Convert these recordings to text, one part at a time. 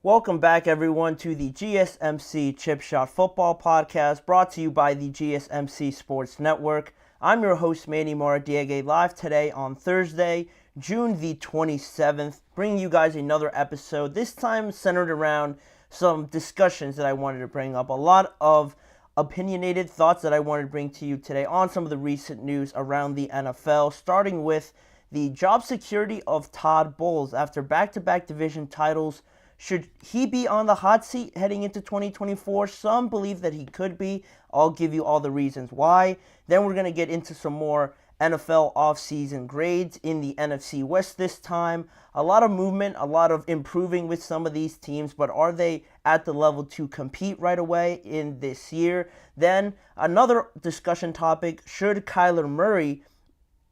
Welcome back, everyone, to the GSMC Chip Shot Football Podcast, brought to you by the GSMC Sports Network. I'm your host, Manny Maradiaga, live today on Thursday, June the 27th, bringing you guys another episode, this time centered around some discussions that I wanted to bring up. A lot of opinionated thoughts that I wanted to bring to you today on some of the recent news around the NFL, starting with the job security of Todd Bowles after back-to-back division titles. Should he be on the hot seat heading into 2024? Some believe that he could be. I'll give you all the reasons why. Then we're going to get into some more NFL offseason grades in the NFC West this time. A lot of movement, a lot of improving with some of these teams, but are they at the level to compete right away in this year? Then another discussion topic, should Kyler Murray,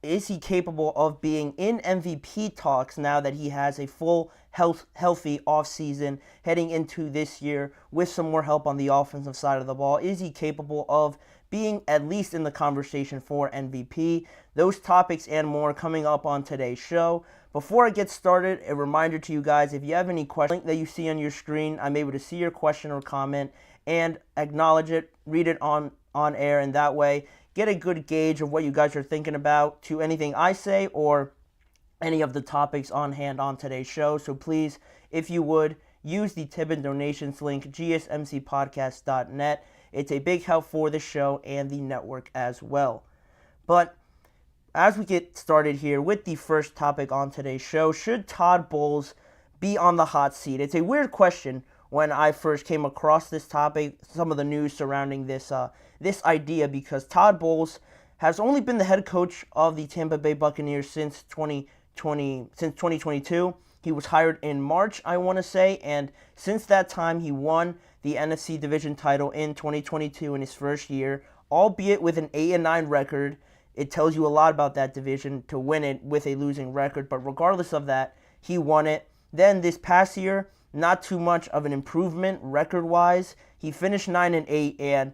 is he capable of being in MVP talks now that he has a full healthy offseason heading into this year with some more help on the offensive side of the ball? Is he capable of being at least in the conversation for MVP? Those topics and more coming up on today's show. Before I get started, a reminder to you guys, if you have any questions that you see on your screen, I'm able to see your question or comment and acknowledge it, read it on air, and that way get a good gauge of what you guys are thinking about to anything I say or any of the topics on hand on today's show. So please, if you would, use the tip and donations link, gsmcpodcast.net. It's a big help for the show and the network as well. But as we get started here with the first topic on today's show, should Todd Bowles be on the hot seat? It's a weird question when I first came across this topic, some of the news surrounding this idea, because Todd Bowles has only been the head coach of the Tampa Bay Buccaneers since 2022. He was hired in March, I want to say, and since that time he won the NFC division title in 2022 in his first year, albeit with an 8-9 record. It tells you a lot about that division to win it with a losing record, but regardless of that, he won it. Then this past year, not too much of an improvement record-wise. He finished 9-8, and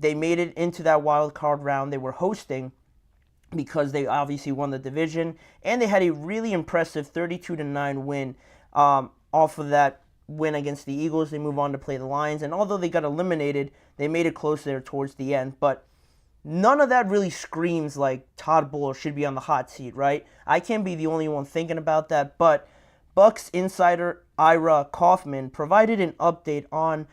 they made it into that wild card round they were hosting because they obviously won the division, and they had a really impressive 32-9 win off of that win against the Eagles. They move on to play the Lions, and although they got eliminated, they made it close there towards the end, but none of that really screams like Todd Bowles should be on the hot seat, right? I can't be the only one thinking about that, but Bucs insider Ira Kaufman provided an update on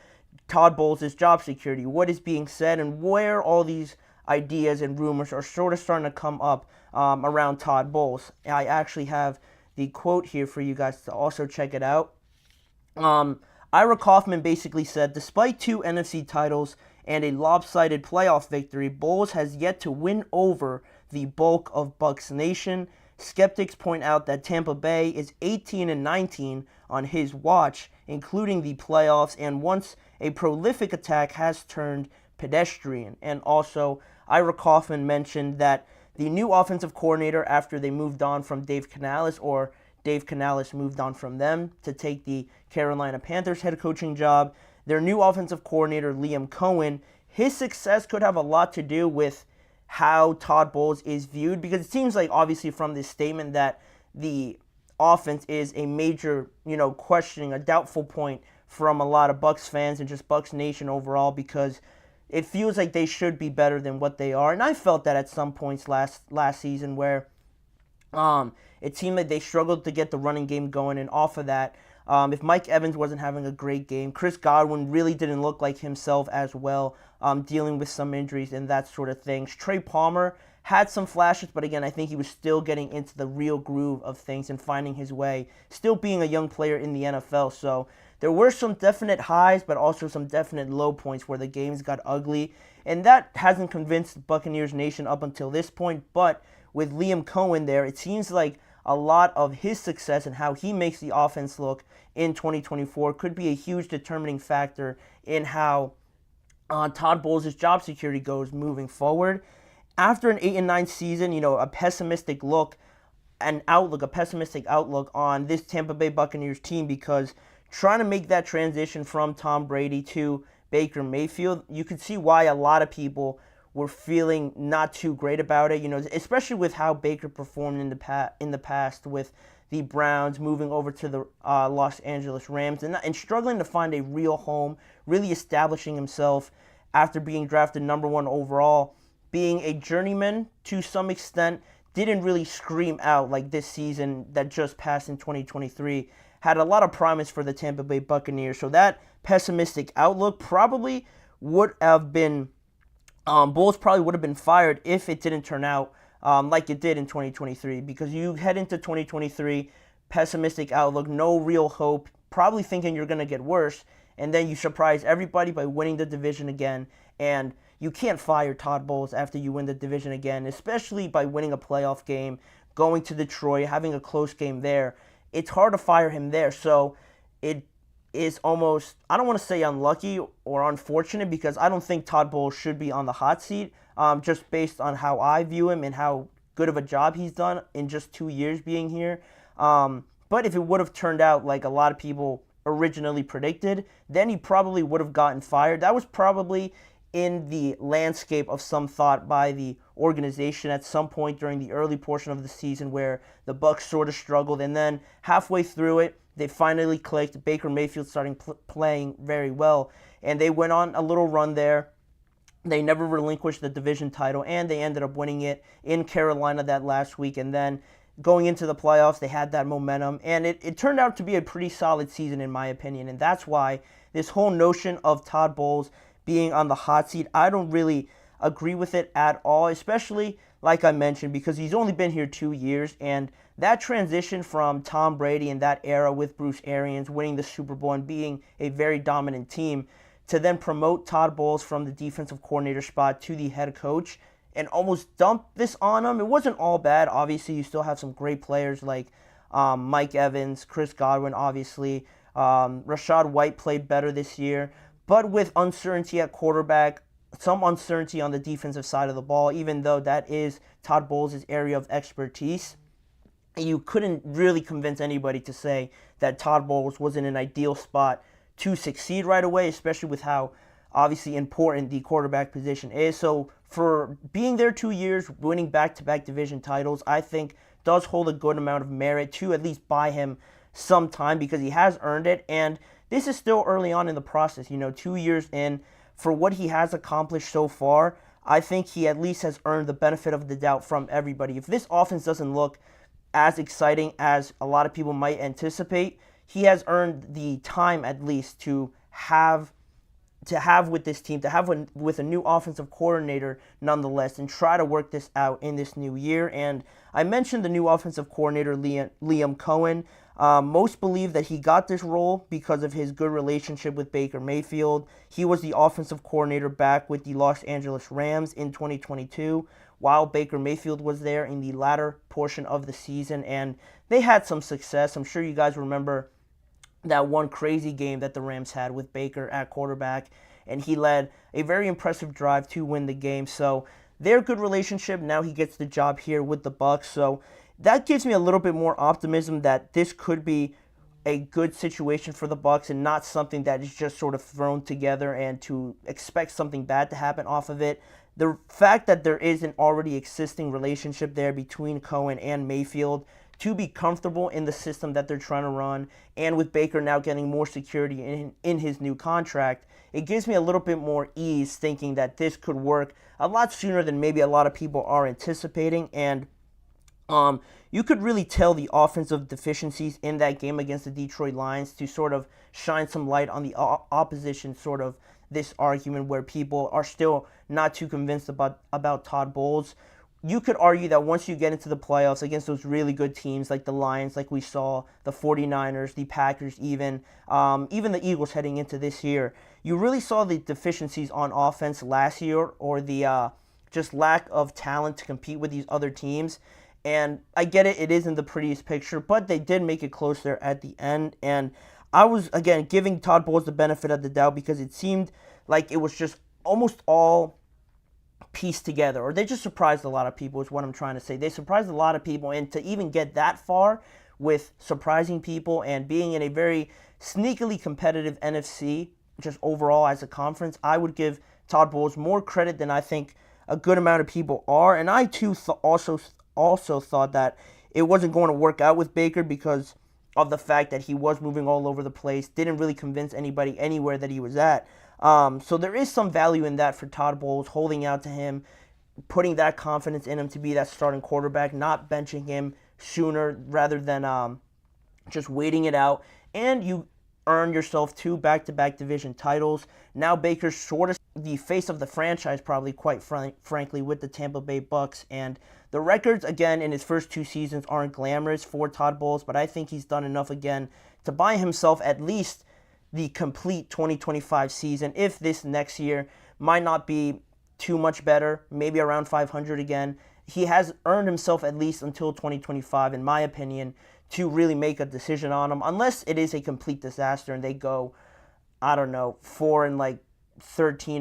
Todd Bowles' job security, what is being said, and where all these ideas and rumors are sort of starting to come up around Todd Bowles. I actually have the quote here for you guys to also check it out. Ira Kaufman basically said, despite 2 NFC titles and a lopsided playoff victory, Bowles has yet to win over the bulk of Bucs Nation. Skeptics point out that Tampa Bay is 18-19 on his watch, including the playoffs, and once a prolific attack has turned pedestrian. And also, Ira Kaufman mentioned that the new offensive coordinator, after they moved on from Dave Canales, or Dave Canales moved on from them to take the Carolina Panthers head coaching job, their new offensive coordinator, Liam Cohen, his success could have a lot to do with how Todd Bowles is viewed, because it seems like, obviously, from this statement that the offense is a major, questioning, a doubtful point from a lot of Bucs fans and just Bucs Nation overall, because it feels like they should be better than what they are. And I felt that at some points last season where it seemed like they struggled to get the running game going, and off of that, if Mike Evans wasn't having a great game, Chris Godwin really didn't look like himself as well, dealing with some injuries and that sort of things. Trey Palmer had some flashes, but again, I think he was still getting into the real groove of things and finding his way, still being a young player in the NFL. So there were some definite highs, but also some definite low points where the games got ugly, and that hasn't convinced Buccaneers Nation up until this point. But with Liam Cohen there, it seems like a lot of his success and how he makes the offense look in 2024 could be a huge determining factor in how Todd Bowles' job security goes moving forward. After an 8-9 season, a pessimistic outlook on this Tampa Bay Buccaneers team, because trying to make that transition from Tom Brady to Baker Mayfield, you could see why a lot of people were feeling not too great about it, especially with how Baker performed in the past with the Browns, moving over to the Los Angeles Rams, and struggling to find a real home, really establishing himself after being drafted number 1 overall, being a journeyman to some extent. Didn't really scream out like this season that just passed in 2023. Had a lot of promise for the Tampa Bay Buccaneers. So that pessimistic outlook probably would have been, Bulls probably would have been fired if it didn't turn out like it did in 2023. Because you head into 2023, pessimistic outlook, no real hope, probably thinking you're going to get worse. And then you surprise everybody by winning the division again. And you can't fire Todd Bowles after you win the division again, especially by winning a playoff game, going to Detroit, having a close game there. It's hard to fire him there. So it is almost, I don't want to say unlucky or unfortunate, because I don't think Todd Bowles should be on the hot seat, just based on how I view him and how good of a job he's done in just 2 years being here. But if it would have turned out like a lot of people originally predicted, then he probably would have gotten fired. That was probably in the landscape of some thought by the organization at some point during the early portion of the season, where the Bucs sort of struggled, and then halfway through it, they finally clicked. Baker Mayfield starting playing very well, and they went on a little run there. They never relinquished the division title, and they ended up winning it in Carolina that last week, and then going into the playoffs, they had that momentum, and it turned out to be a pretty solid season in my opinion, and that's why this whole notion of Todd Bowles being on the hot seat, I don't really agree with it at all, especially, like I mentioned, because he's only been here 2 years, and that transition from Tom Brady and that era with Bruce Arians winning the Super Bowl and being a very dominant team, to then promote Todd Bowles from the defensive coordinator spot to the head coach and almost dump this on him. It wasn't all bad. Obviously, you still have some great players like Mike Evans, Chris Godwin, obviously. Rachaad White played better this year. But with uncertainty at quarterback, some uncertainty on the defensive side of the ball, even though that is Todd Bowles' area of expertise, you couldn't really convince anybody to say that Todd Bowles was in an ideal spot to succeed right away, especially with how obviously important the quarterback position is. So for being there 2 years, winning back-to-back division titles, I think does hold a good amount of merit to at least buy him some time, because he has earned it. And this is still early on in the process, 2 years in. For what he has accomplished so far, I think he at least has earned the benefit of the doubt from everybody. If this offense doesn't look as exciting as a lot of people might anticipate, he has earned the time at least to have with this team, to have with a new offensive coordinator nonetheless, and try to work this out in this new year. And I mentioned the new offensive coordinator, Liam Cohen. Most believe that he got this role because of his good relationship with Baker Mayfield. He was the offensive coordinator back with the Los Angeles Rams in 2022, while Baker Mayfield was there in the latter portion of the season, and they had some success. I'm sure you guys remember that one crazy game that the Rams had with Baker at quarterback, and he led a very impressive drive to win the game. So their good relationship, now he gets the job here with the Bucs. So that gives me a little bit more optimism that this could be a good situation for the Bucs and not something that is just sort of thrown together and to expect something bad to happen off of it. The fact that there is an already existing relationship there between Cohen and Mayfield to be comfortable in the system that they're trying to run, and with Baker now getting more security in his new contract, it gives me a little bit more ease thinking that this could work a lot sooner than maybe a lot of people are anticipating. And you could really tell the offensive deficiencies in that game against the Detroit Lions to sort of shine some light on the opposition, sort of this argument where people are still not too convinced about Todd Bowles. You could argue that once you get into the playoffs against those really good teams like the Lions, like we saw, the 49ers, the Packers even the Eagles heading into this year, you really saw the deficiencies on offense last year, or the just lack of talent to compete with these other teams. And I get it, it isn't the prettiest picture, but they did make it close there at the end. And I was, again, giving Todd Bowles the benefit of the doubt because it seemed like it was just almost all pieced together, or they just surprised a lot of people is what I'm trying to say. They surprised a lot of people, and to even get that far with surprising people and being in a very sneakily competitive NFC, just overall as a conference, I would give Todd Bowles more credit than I think a good amount of people are. And I too also thought that it wasn't going to work out with Baker because of the fact that he was moving all over the place, didn't really convince anybody anywhere that he was at. So there is some value in that for Todd Bowles, holding out to him, putting that confidence in him to be that starting quarterback, not benching him sooner rather than just waiting it out. And you earn yourself 2 back-to-back division titles. Now Baker's sort of the face of the franchise, probably, quite frankly, with the Tampa Bay Bucks. And the records, again, in his first 2 seasons aren't glamorous for Todd Bowles, but I think he's done enough again to buy himself at least the complete 2025 season, if this next year might not be too much better, maybe around 500 again. He has earned himself at least until 2025, in my opinion, to really make a decision on him, unless it is a complete disaster and they go, I don't know, 4-13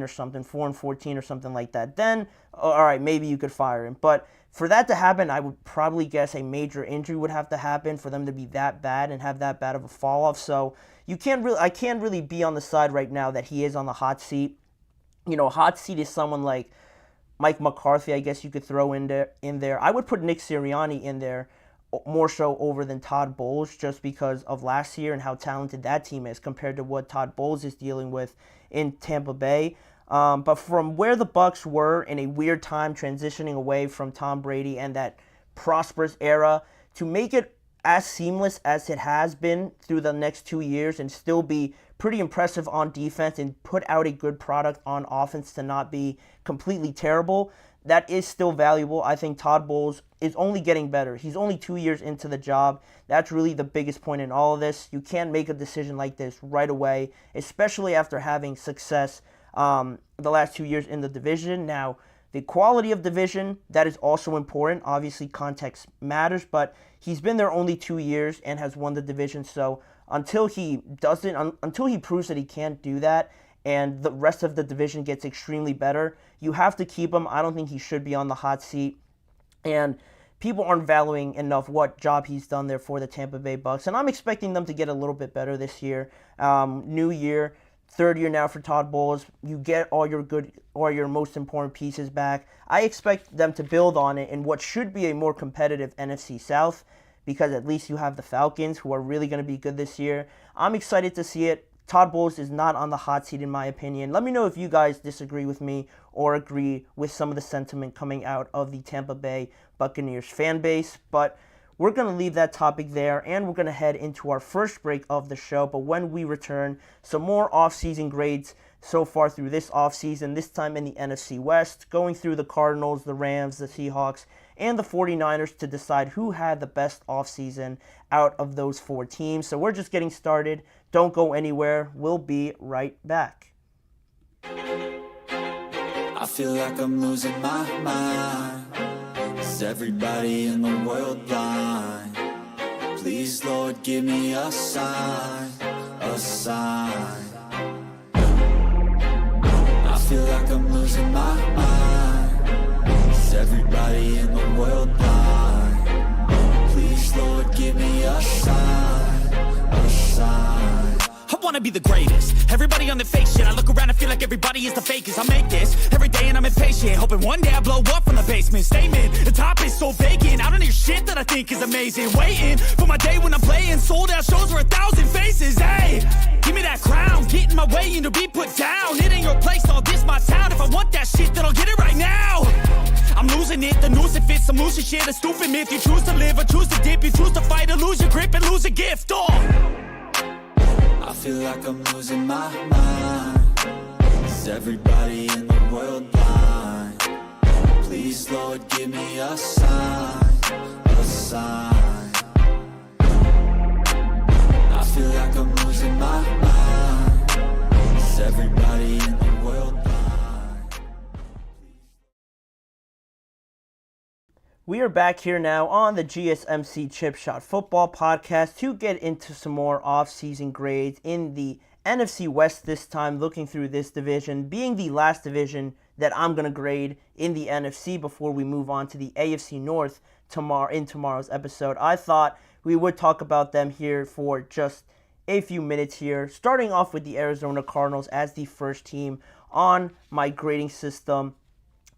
or something, 4-14 or something like that. Then, all right, maybe you could fire him. But for that to happen, I would probably guess a major injury would have to happen for them to be that bad and have that bad of a fall off. So I can't really be on the side right now that he is on the hot seat. You know, hot seat is someone like Mike McCarthy, I guess you could throw in there. I would put Nick Sirianni in there more so over than Todd Bowles, just because of last year and how talented that team is compared to what Todd Bowles is dealing with in Tampa Bay. But from where the Bucs were in a weird time transitioning away from Tom Brady and that prosperous era to make it as seamless as it has been through the next 2 years and still be pretty impressive on defense and put out a good product on offense to not be completely terrible, that is still valuable. I think Todd Bowles is only getting better. He's only 2 years into the job. That's really the biggest point in all of this. You can't make a decision like this right away, especially after having success the last 2 years in the division. Now, the quality of division, that is also important. Obviously, context matters, but he's been there only 2 years and has won the division. So until he proves that he can't do that and the rest of the division gets extremely better, you have to keep him. I don't think he should be on the hot seat. And people aren't valuing enough what job he's done there for the Tampa Bay Bucks. And I'm expecting them to get a little bit better this year. New year. Third year now for Todd Bowles. You get all your most important pieces back. I expect them to build on it in what should be a more competitive NFC South, because at least you have the Falcons, who are really going to be good this year. I'm excited to see it. Todd Bowles is not on the hot seat in my opinion. Let me know if you guys disagree with me or agree with some of the sentiment coming out of the Tampa Bay Buccaneers fan base. But we're going to leave that topic there, and we're going to head into our first break of the show. But when we return, some more offseason grades so far through this offseason, this time in the NFC West, going through the Cardinals, the Rams, the Seahawks, and the 49ers to decide who had the best offseason out of those 4 teams. So we're just getting started. Don't go anywhere. We'll be right back. I feel like I'm losing my mind. Is everybody in the world blind? Please, Lord, give me a sign, a sign. I feel like I'm losing my mind. Is everybody in the world blind? Please, Lord, give me a sign, a sign. I wanna be the greatest. Everybody on the fake shit. I look around and feel like everybody is the fakest. I make this every day and I'm impatient, hoping one day I blow up from the basement. Statement, the top is so vacant. I don't hear shit that I think is amazing. Waiting for my day when I'm playing sold out shows for 1,000 faces. Hey, give me that crown, get in my way and to be put down. It ain't your place, all this my town. If I want that shit, then I'll get it right now. I'm losing it, the noose it fits. I'm losing shit, a stupid myth. You choose to live or choose to dip. You choose to fight or lose your grip and lose a gift. I feel like I'm losing my mind. Is everybody in the world blind? Please, Lord, give me a sign, a sign. I feel like I'm losing my mind. Is everybody in the world blind? We are back here now on the GSMC Chip Shot Football Podcast to get into some more off-season grades in the NFC West this time, looking through this division, being the last division that I'm going to grade in the NFC before we move on to the AFC North in tomorrow's episode. I thought we would talk about them here for just a few minutes here, starting off with the Arizona Cardinals as the first team on my grading system.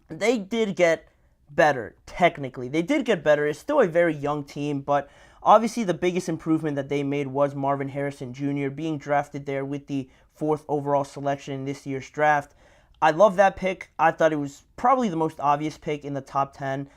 they did get better, technically. They did get better. It's still a very young team, but obviously the biggest improvement that they made was Marvin Harrison Jr. being drafted there with the 4th overall selection in this year's draft. I love that pick. I thought it was probably the most obvious pick in the top 10,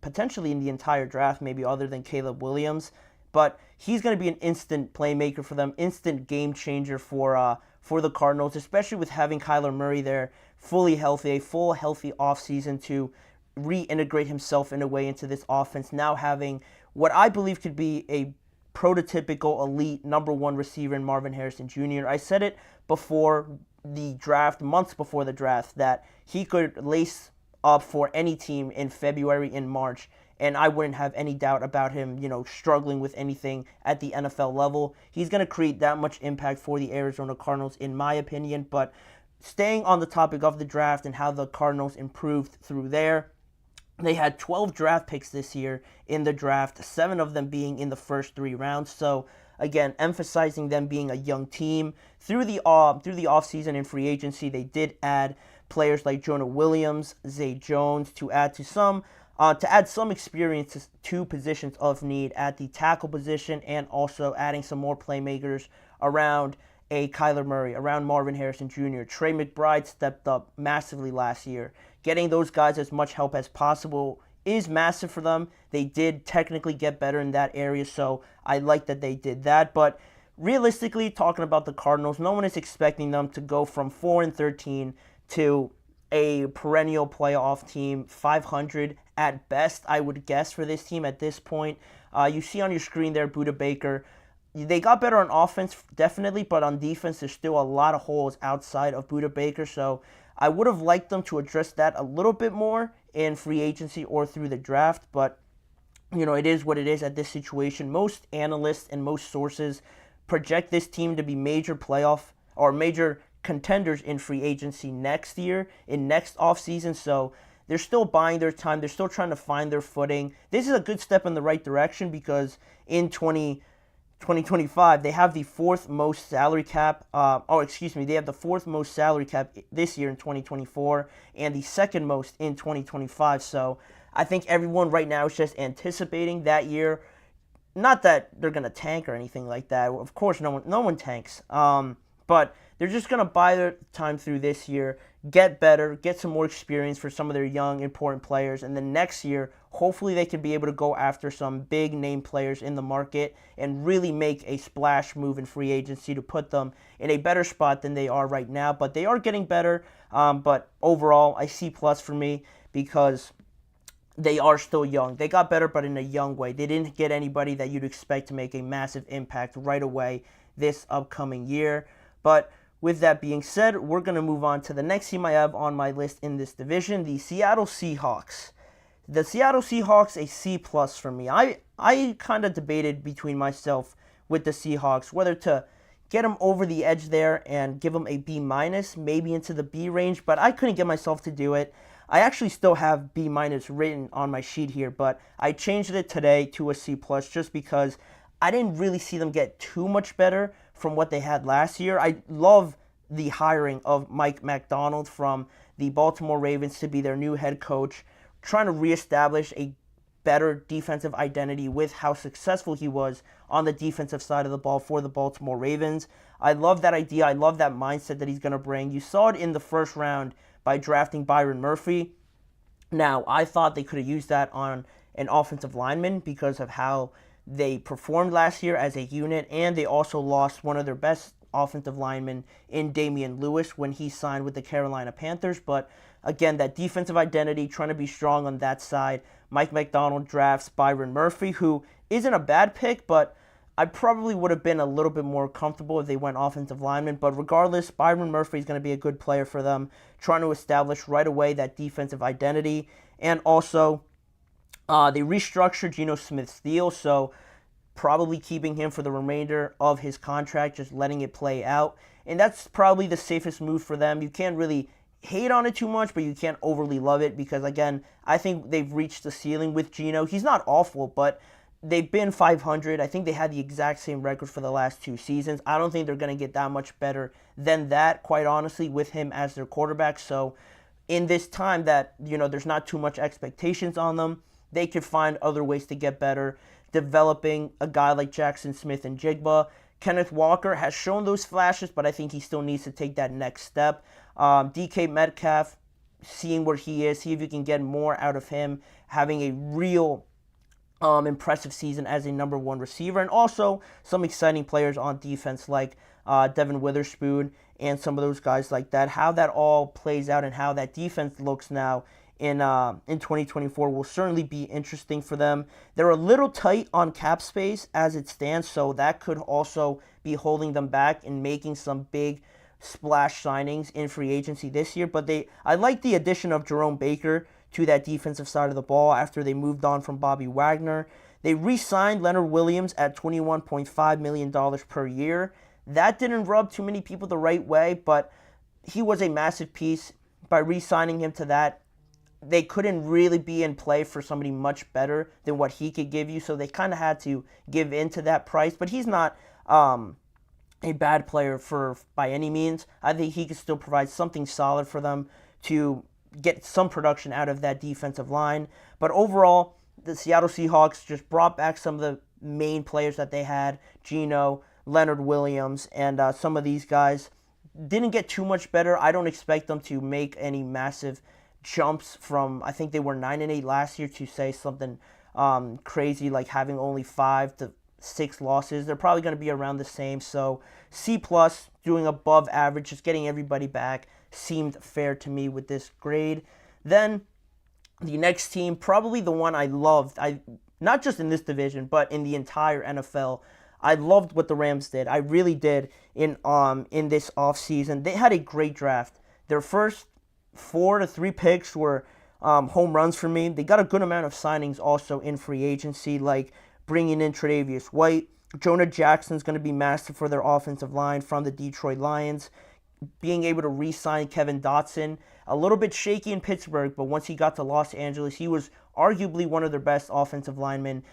potentially in the entire draft, maybe other than Caleb Williams. But he's going to be an instant playmaker for them, instant game changer for the Cardinals, especially with having Kyler Murray there fully healthy, a full healthy offseason to reintegrate himself in a way into this offense, now having what I believe could be a prototypical elite number 1 receiver in Marvin Harrison Jr. I said it before the draft, months before the draft, that he could lace up for any team in February and March, and I wouldn't have any doubt about him, struggling with anything at the NFL level. He's going to create that much impact for the Arizona Cardinals, in my opinion. But staying on the topic of the draft and how the Cardinals improved through there, they had 12 draft picks this year in the draft, 7 of them being in the first 3 rounds. So again, emphasizing them being a young team. Through the offseason and free agency, they did add players like Jonah Williams, Zay Jones to add some experience to positions of need at the tackle position, and also adding some more playmakers around a Kyler Murray, around Marvin Harrison Jr. Trey McBride stepped up massively last year. Getting those guys as much help as possible is massive for them. They did technically get better in that area, so I like that they did that. But realistically, talking about the Cardinals, no one is expecting them to go from 4-13 to a perennial playoff team, 500 at best, I would guess, for this team at this point. You see on your screen there, Budda Baker. They got better on offense, definitely, but on defense, there's still a lot of holes outside of Budda Baker, so I would have liked them to address that a little bit more in free agency or through the draft, but it is what it is at this situation. Most analysts and most sources project this team to be major playoff or major contenders in free agency next year, in next offseason, so they're still buying their time. They're still trying to find their footing. This is a good step in the right direction because in 2025, they have the 4th most salary cap. They have the 4th most salary cap this year in 2024 and the 2nd most in 2025. So I think everyone right now is just anticipating that year. Not that they're going to tank or anything like that. Of course, no one tanks. But they're just going to buy their time through this year, get better, get some more experience for some of their young, important players, and then next year, hopefully they can be able to go after some big-name players in the market and really make a splash move in free agency to put them in a better spot than they are right now. But they are getting better, but overall, I see plus for me because they are still young. They got better, but in a young way. They didn't get anybody that you'd expect to make a massive impact right away this upcoming year. But with that being said, we're going to move on to the next team I have on my list in this division, the Seattle Seahawks. The Seattle Seahawks, a C+ for me. I kind of debated between myself with the Seahawks, whether to get them over the edge there and give them a B-, maybe into the B range, but I couldn't get myself to do it. I actually still have B- written on my sheet here, but I changed it today to a C+ just because I didn't really see them get too much better from what they had last year. I love the hiring of Mike Macdonald from the Baltimore Ravens to be their new head coach, trying to reestablish a better defensive identity with how successful he was on the defensive side of the ball for the Baltimore Ravens. I love that idea. I love that mindset that he's going to bring. You saw it in the first round by drafting Byron Murphy. Now, I thought they could have used that on an offensive lineman because of how they performed last year as a unit, and they also lost one of their best offensive linemen in Damian Lewis when he signed with the Carolina Panthers. But again, that defensive identity, trying to be strong on that side. Mike Macdonald drafts Byron Murphy, who isn't a bad pick, but I probably would have been a little bit more comfortable if they went offensive lineman. But regardless, Byron Murphy is going to be a good player for them, trying to establish right away that defensive identity. And also, they restructured Geno Smith's deal, so probably keeping him for the remainder of his contract, just letting it play out. And that's probably the safest move for them. You can't really hate on it too much, but you can't overly love it because, again, I think they've reached the ceiling with Geno. He's not awful, but they've been 500. I think they had the exact same record for the last 2 seasons. I don't think they're going to get that much better than that, quite honestly, with him as their quarterback. So in this time that, there's not too much expectations on them, they could find other ways to get better, developing a guy like Jackson Smith and Jigba. Kenneth Walker has shown those flashes, but I think he still needs to take that next step. DK Metcalf, seeing where he is, see if you can get more out of him, having a real impressive season as a number one receiver, and also some exciting players on defense like Devin Witherspoon and some of those guys like that. How that all plays out and how that defense looks now in 2024 will certainly be interesting for them. They're a little tight on cap space as it stands, so that could also be holding them back in making some big splash signings in free agency this year. But I like the addition of Jerome Baker to that defensive side of the ball after they moved on from Bobby Wagner. They re-signed Leonard Williams at $21.5 million per year. That didn't rub too many people the right way, but he was a massive piece. By re-signing him to that, they couldn't really be in play for somebody much better than what he could give you, so they kind of had to give in to that price. But he's not a bad player by any means. I think he could still provide something solid for them to get some production out of that defensive line. But overall, the Seattle Seahawks just brought back some of the main players that they had, Geno, Leonard Williams, and some of these guys didn't get too much better. I don't expect them to make any massive jumps from, I think they were 9-8 last year, to say something crazy like having only 5 to 6 losses. They're probably going to be around the same. So C+, doing above average, just getting everybody back, seemed fair to me with this grade. Then the next team, probably the one I loved, not just in this division, but in the entire NFL. I loved what the Rams did. I really did in this offseason. They had a great draft. Their first 4 to 3 picks were home runs for me. They got a good amount of signings also in free agency, like bringing in Tre'Davious White. Jonah Jackson's going to be massive for their offensive line from the Detroit Lions. Being able to re-sign Kevin Dotson, a little bit shaky in Pittsburgh, but once he got to Los Angeles, he was arguably one of their best offensive linemen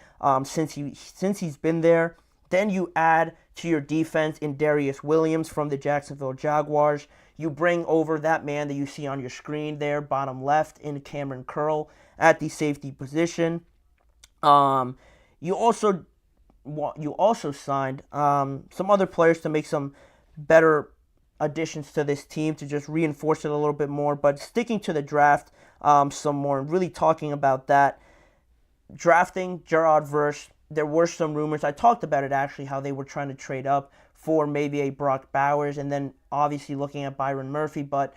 since he's been there. Then you add to your defense in Darius Williams from the Jacksonville Jaguars. You bring over that man that you see on your screen there, bottom left, in Cameron Curl at the safety position. You also signed some other players to make some better additions to this team to just reinforce it a little bit more. But sticking to the draft some more, and really talking about that, drafting Gerard Verse, there were some rumors. I talked about it actually, how they were trying to trade up for maybe a Brock Bowers, and then obviously looking at Byron Murphy. But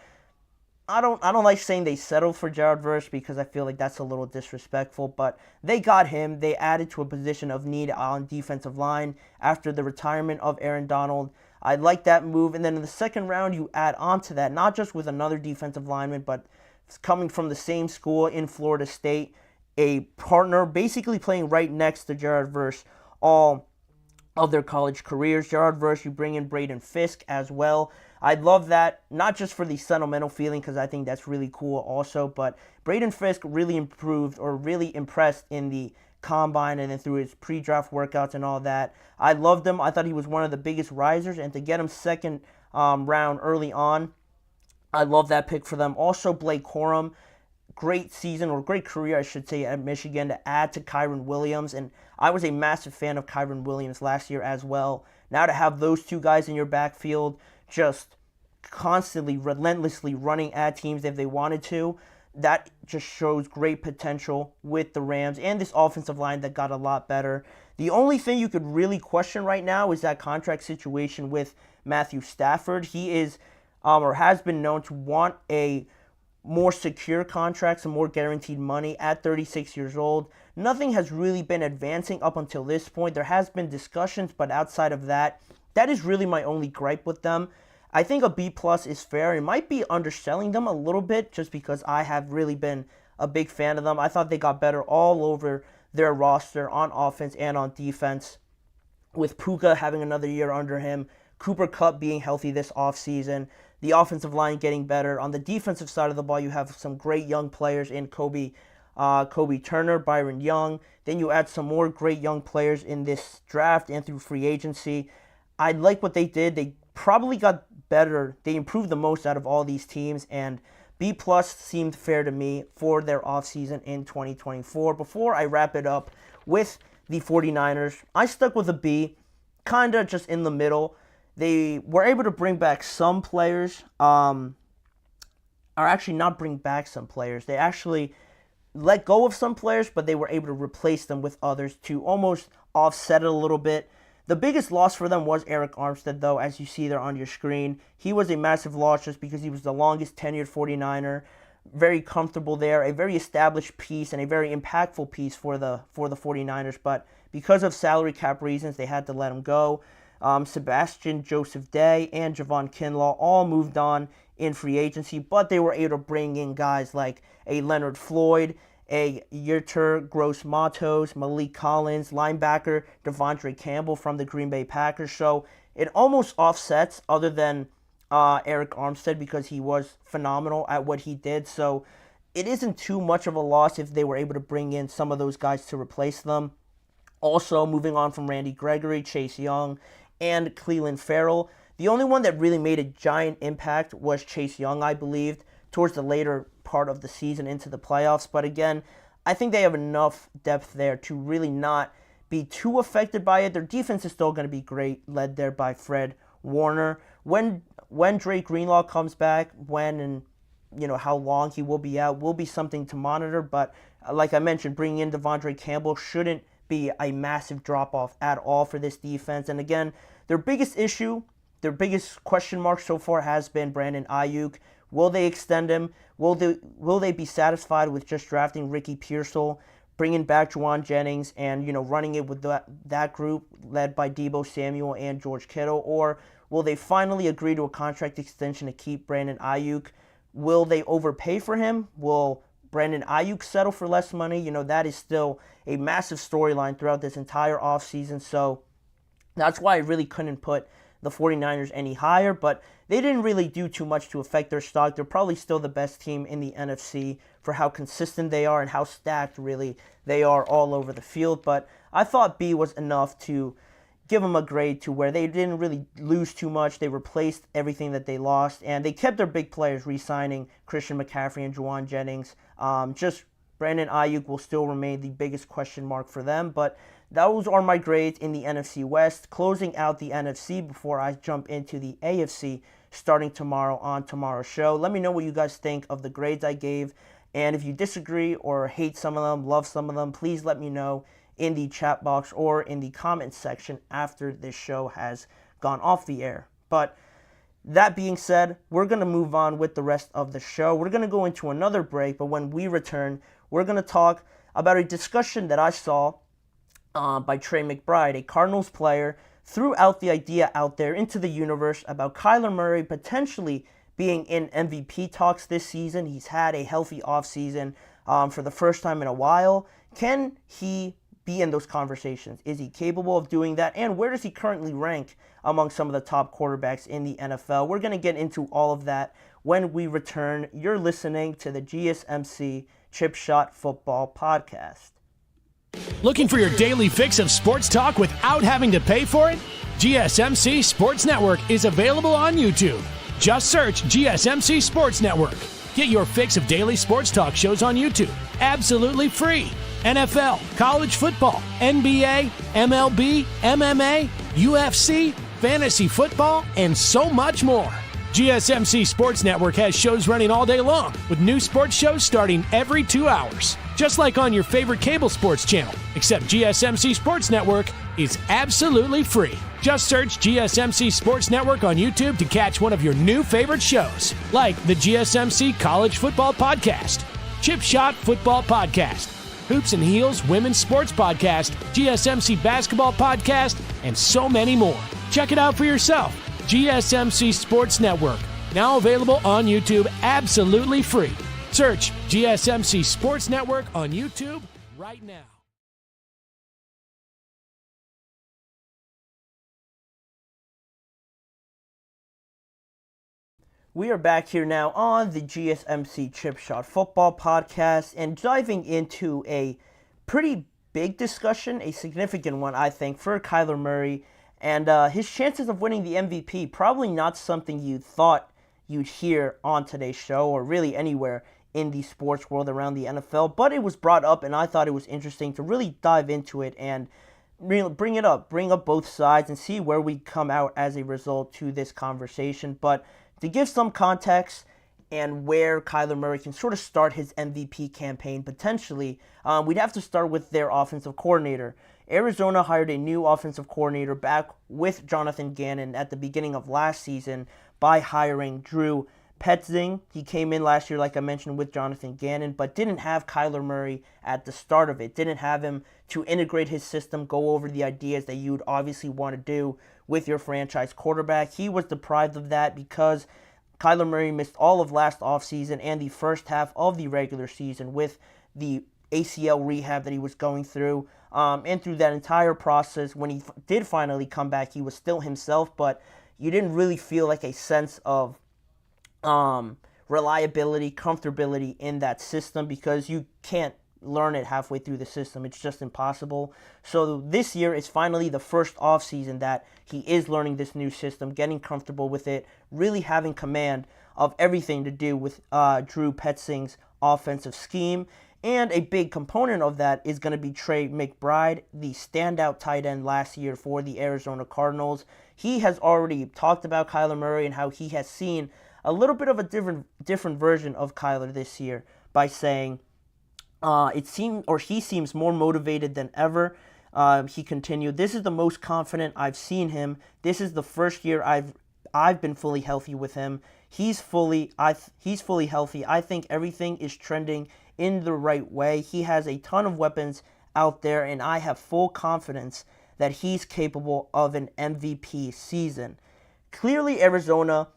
I don't like saying they settled for Gerard Verse because I feel like that's a little disrespectful. But they got him. They added to a position of need on defensive line after the retirement of Aaron Donald. I like that move. And then in the second round, you add on to that, not just with another defensive lineman, but coming from the same school in Florida State, a partner basically playing right next to Gerard Verse all of their college careers. Gerard Verse, you bring in Braden Fisk as well. I love that, not just for the sentimental feeling, because I think that's really cool also, but Braden Fisk really improved, or really impressed in the combine and then through his pre-draft workouts and all that. I loved him. I thought he was one of the biggest risers, and to get him second round early on, I love that pick for them. Also, Blake Corum, great season, or great career, I should say, at Michigan, to add to Kyren Williams. And I was a massive fan of Kyren Williams last year as well. Now to have those two guys in your backfield just constantly, relentlessly running at teams if they wanted to, that just shows great potential with the Rams and this offensive line that got a lot better. The only thing you could really question right now is that contract situation with Matthew Stafford. He is, or has been known to want a more secure contract, some more guaranteed money at 36 years old. Nothing has really been advancing up until this point. There has been discussions, but outside of that, that is really my only gripe with them. I think a B+ is fair. It might be underselling them a little bit just because I have really been a big fan of them. I thought they got better all over their roster on offense and on defense, with Puka having another year under him, Cooper Kupp being healthy this offseason, the offensive line getting better. On the defensive side of the ball, you have some great young players in Kobe Turner, Byron Young. Then you add some more great young players in this draft and through free agency. I like what they did. They probably got better. They improved the most out of all these teams, and B plus seemed fair to me for their offseason in 2024. Before I wrap it up with the 49ers, I stuck with a B, kind of just in the middle. They were able to bring back some players, or actually not bring back some players. They actually let go of some players, but they were able to replace them with others to almost offset it a little bit. The biggest loss for them was Eric Armstead, though, as you see there on your screen. He was a massive loss just because he was the longest tenured 49er, very comfortable there, a very established piece and a very impactful piece for the 49ers. But because of salary cap reasons, they had to let him go. Sebastian Joseph Day and Javon Kinlaw all moved on in free agency, but they were able to bring in guys like a Leonard Floyd, a Yetur Gross-Matos, Malik Collins, linebacker Devondre Campbell from the Green Bay Packers. So it almost offsets, other than Eric Armstead, because he was phenomenal at what he did. So it isn't too much of a loss if they were able to bring in some of those guys to replace them. Also, moving on from Randy Gregory, Chase Young, and Clelin Ferrell, the only one that really made a giant impact was Chase Young, I believed, towards the later part of the season into the playoffs. But again, I think they have enough depth there to really not be too affected by it. Their defense is still going to be great, led there by Fred Warner. When Drake Greenlaw comes back, when and how long he will be out, will be something to monitor. But like I mentioned, bringing in Devondre Campbell shouldn't be a massive drop-off at all for this defense. And again, their biggest issue, their biggest question mark so far has been Brandon Ayuk. Will they extend him? Will they be satisfied with just drafting Ricky Pearsall, bringing back Juwan Jennings, and running it with that group led by Deebo Samuel and George Kittle? Or will they finally agree to a contract extension to keep Brandon Ayuk? Will they overpay for him? Will Brandon Ayuk settle for less money? That is still a massive storyline throughout this entire offseason. So that's why I really couldn't put the 49ers any higher, but they didn't really do too much to affect their stock. They're probably still the best team in the NFC for how consistent they are and how stacked really they are all over the field. But I thought B was enough to give them a grade to where they didn't really lose too much. They replaced everything that they lost, and they kept their big players, re-signing Christian McCaffrey and Juwan Jennings. Just Brandon Ayuk will still remain the biggest question mark for them, but those are my grades in the NFC West. Closing out the NFC before I jump into the AFC starting tomorrow on tomorrow's show. Let me know what you guys think of the grades I gave, and if you disagree or hate some of them, love some of them, please let me know in the chat box or in the comments section after this show has gone off the air. But that being said, we're going to move on with the rest of the show. We're going to go into another break, but when we return, we're going to talk about a discussion that I saw by Trey McBride, a Cardinals player, threw out the idea out there into the universe about Kyler Murray potentially being in MVP talks this season. He's had a healthy offseason for the first time in a while. Can he be in those conversations? Is he capable of doing that? And where does he currently rank among some of the top quarterbacks in the NFL? We're going to get into all of that when we return. You're listening to the GSMC Chip Shot Football Podcast. Looking for your daily fix of sports talk without having to pay for it? GSMC Sports Network is available on YouTube. Just search GSMC Sports Network. Get your fix of daily sports talk shows on YouTube, absolutely free. NFL, college football, NBA, MLB, MMA, UFC, fantasy football, and so much more. GSMC Sports Network has shows running all day long, with new sports shows starting every 2 hours. Just like on your favorite cable sports channel, except GSMC Sports Network is absolutely free. Just search GSMC Sports Network on YouTube to catch one of your new favorite shows, like the GSMC College Football Podcast, Chip Shot Football Podcast, Hoops and Heels Women's Sports Podcast, GSMC Basketball Podcast, and so many more. Check it out for yourself. GSMC Sports Network, now available on YouTube absolutely free. Search GSMC Sports Network on YouTube right now. We are back here now on the GSMC Chip Shot Football Podcast and diving into a pretty big discussion, a significant one, I think, for Kyler Murray and his chances of winning the MVP. Probably not something you thought you'd hear on today's show or really anywhere in the sports world around the NFL. But it was brought up, and I thought it was interesting to really dive into it and bring up both sides and see where we come out as a result to this conversation. But to give some context and where Kyler Murray can sort of start his MVP campaign potentially, we'd have to start with their offensive coordinator. Arizona hired a new offensive coordinator back with Jonathan Gannon at the beginning of last season by hiring Drew Petzing. He came in last year, like I mentioned, with Jonathan Gannon, but didn't have Kyler Murray at the start of it. Didn't have him to integrate his system, go over the ideas that you'd obviously want to do with your franchise quarterback. He was deprived of that because Kyler Murray missed all of last offseason and the first half of the regular season with the ACL rehab that he was going through. And through that entire process, when he did finally come back, he was still himself, but you didn't really feel like a sense of reliability, comfortability in that system because you can't learn it halfway through the system. It's just impossible. So this year is finally the first offseason that he is learning this new system, getting comfortable with it, really having command of everything to do with Drew Petzing's offensive scheme. And a big component of that is going to be Trey McBride, the standout tight end last year for the Arizona Cardinals. He has already talked about Kyler Murray and how he has seen a little bit of a different version of Kyler this year by saying he seems more motivated than ever. He continued, "This is the most confident I've seen him. This is the first year I've been fully healthy with him. He's fully healthy. I think everything is trending in the right way. He has a ton of weapons out there, and I have full confidence that he's capable of an MVP season." Clearly, Arizona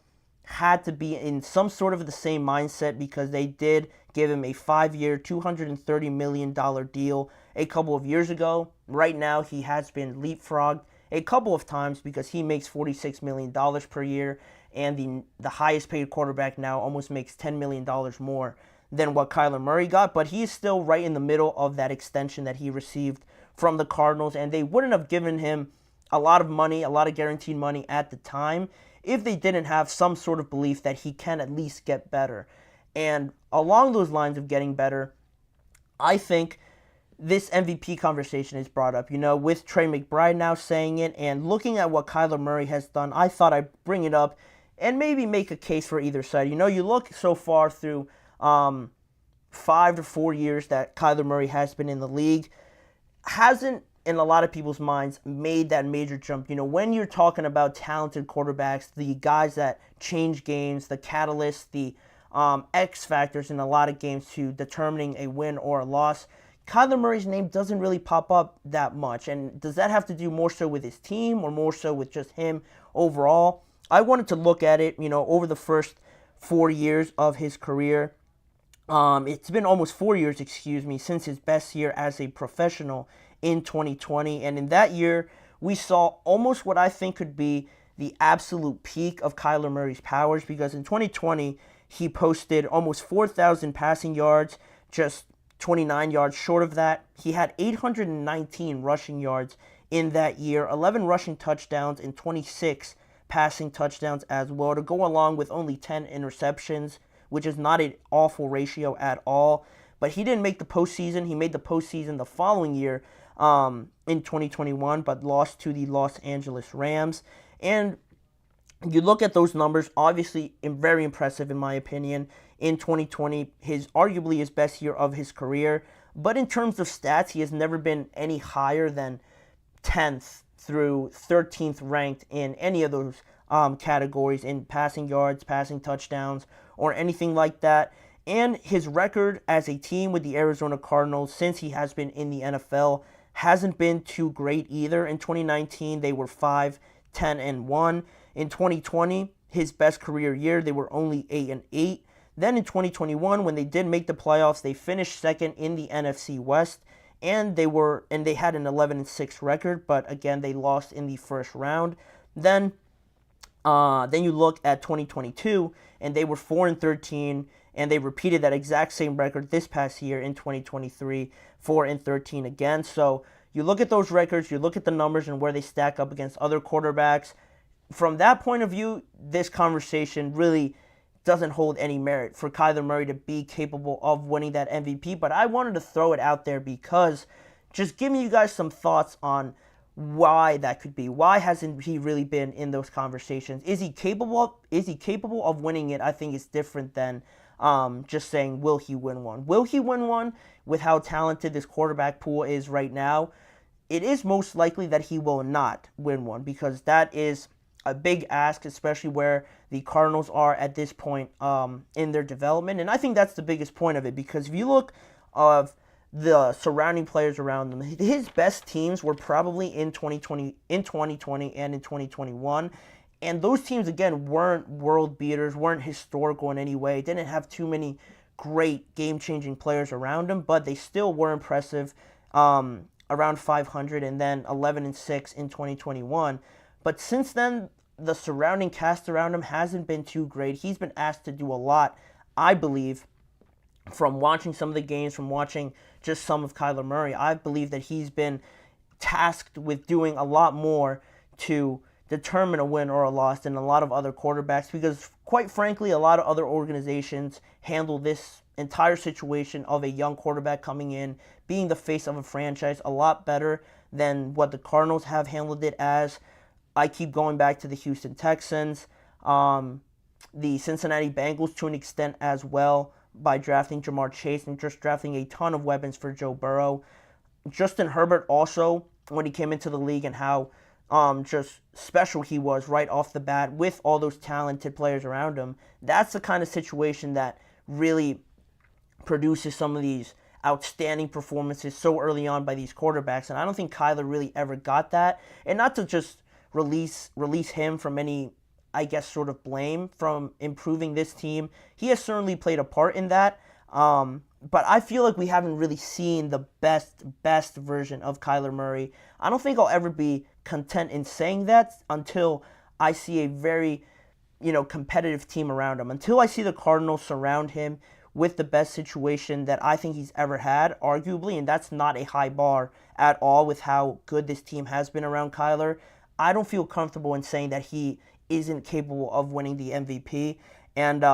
had to be in some sort of the same mindset because they did give him a 5-year, $230 million deal a couple of years ago. Right now, he has been leapfrogged a couple of times because he makes $46 million per year, and the highest paid quarterback now almost makes $10 million more than what Kyler Murray got, but he is still right in the middle of that extension that he received from the Cardinals, and they wouldn't have given him a lot of money, a lot of guaranteed money at the time, if they didn't have some sort of belief that he can at least get better. And along those lines of getting better, I think this MVP conversation is brought up, with Trey McBride now saying it and looking at what Kyler Murray has done. I thought I'd bring it up and maybe make a case for either side. You look so far through 5 to 4 years that Kyler Murray has been in the league, hasn't, in a lot of people's minds, made that major jump. When you're talking about talented quarterbacks, the guys that change games, the catalysts, the X factors in a lot of games to determining a win or a loss, Kyler Murray's name doesn't really pop up that much. And does that have to do more so with his team or more so with just him overall? I wanted to look at it, over the first 4 years of his career. It's been almost 4 years, since his best year as a professional in 2020. And in that year, we saw almost what I think could be the absolute peak of Kyler Murray's powers, because in 2020, he posted almost 4,000 passing yards, just 29 yards short of that. He had 819 rushing yards in that year, 11 rushing touchdowns, and 26 passing touchdowns as well, to go along with only 10 interceptions, which is not an awful ratio at all. But he didn't make the postseason. He made the postseason the following year in 2021, but lost to the Los Angeles Rams. And you look at those numbers, obviously very impressive in my opinion. In 2020, arguably his best year of his career. But in terms of stats, he has never been any higher than 10th through 13th ranked in any of those categories in passing yards, passing touchdowns, or anything like that. And his record as a team with the Arizona Cardinals since he has been in the NFL hasn't been too great either. In 2019, they were 5-10-1. In 2020, his best career year, they were only 8-8. Then in 2021, when they did make the playoffs, they finished second in the NFC West, and they had an 11-6 record, but again, they lost in the first round. Then you look at 2022, and they were 4-13, and they repeated that exact same record this past year in 2023, 4-13 again. So you look at those records, you look at the numbers and where they stack up against other quarterbacks. From that point of view, this conversation really doesn't hold any merit for Kyler Murray to be capable of winning that MVP. But I wanted to throw it out there because just giving you guys some thoughts on why that could be. Why hasn't he really been in those conversations? Is he capable of winning it? I think it's different than just saying, will he win one? Will he win one with how talented this quarterback pool is right now? It is most likely that he will not win one because that is a big ask, especially where the Cardinals are at this point in their development. And I think that's the biggest point of it because if you look of the surrounding players around him, his best teams were probably in 2020 and in 2021. And those teams, again, weren't world beaters, weren't historical in any way, didn't have too many great game-changing players around them, but they still were impressive, around 500 and then 11-6 in 2021. But since then, the surrounding cast around him hasn't been too great. He's been asked to do a lot, I believe, from watching some of the games, from watching just some of Kyler Murray. I believe that he's been tasked with doing a lot more to determine a win or a loss than a lot of other quarterbacks because, quite frankly, a lot of other organizations handle this entire situation of a young quarterback coming in, being the face of a franchise, a lot better than what the Cardinals have handled it as. I keep going back to the Houston Texans, the Cincinnati Bengals to an extent as well, by drafting Jamar Chase and just drafting a ton of weapons for Joe Burrow. Justin Herbert also, when he came into the league and how just special he was right off the bat with all those talented players around him, that's the kind of situation that really produces some of these outstanding performances so early on by these quarterbacks. And I don't think Kyler really ever got that. And not to just release him from any, I guess, sort of blame from improving this team. He has certainly played a part in that. But I feel like we haven't really seen the best version of Kyler Murray. I don't think I'll ever be content in saying that until I see a very, competitive team around him. Until I see the Cardinals surround him with the best situation that I think he's ever had, arguably, and that's not a high bar at all with how good this team has been around Kyler. I don't feel comfortable in saying that he isn't capable of winning the MVP. And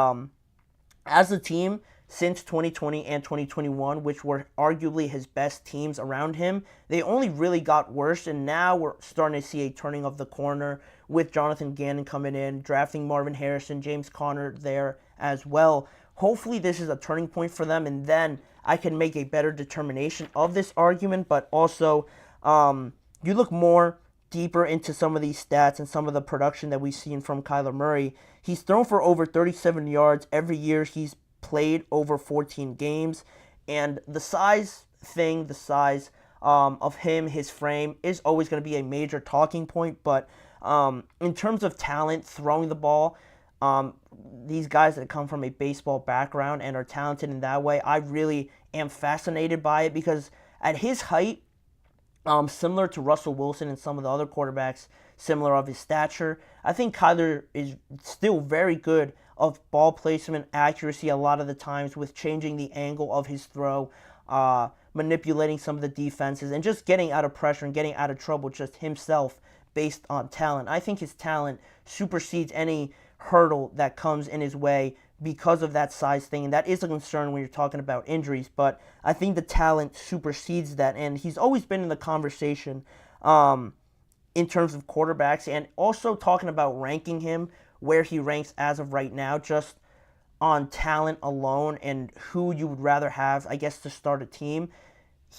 as a team, since 2020 and 2021, which were arguably his best teams around him, they only really got worse, and now we're starting to see a turning of the corner with Jonathan Gannon coming in, drafting Marvin Harrison, James Conner there as well. Hopefully this is a turning point for them, and then I can make a better determination of this argument, but also you look more deeper into some of these stats and some of the production that we've seen from Kyler Murray. He's thrown for over 37 yards every year he's played over 14 games, and the size of him, his frame, is always going to be a major talking point, but in terms of talent, throwing the ball, these guys that come from a baseball background and are talented in that way, I really am fascinated by it because at his height, similar to Russell Wilson and some of the other quarterbacks similar of his stature, I think Kyler is still very good of ball placement, accuracy a lot of the times with changing the angle of his throw, manipulating some of the defenses, and just getting out of pressure and getting out of trouble just himself based on talent. I think his talent supersedes any hurdle that comes in his way because of that size thing, and that is a concern when you're talking about injuries, but I think the talent supersedes that, and he's always been in the conversation in terms of quarterbacks, and also talking about ranking him where he ranks as of right now, just on talent alone and who you would rather have, I guess, to start a team.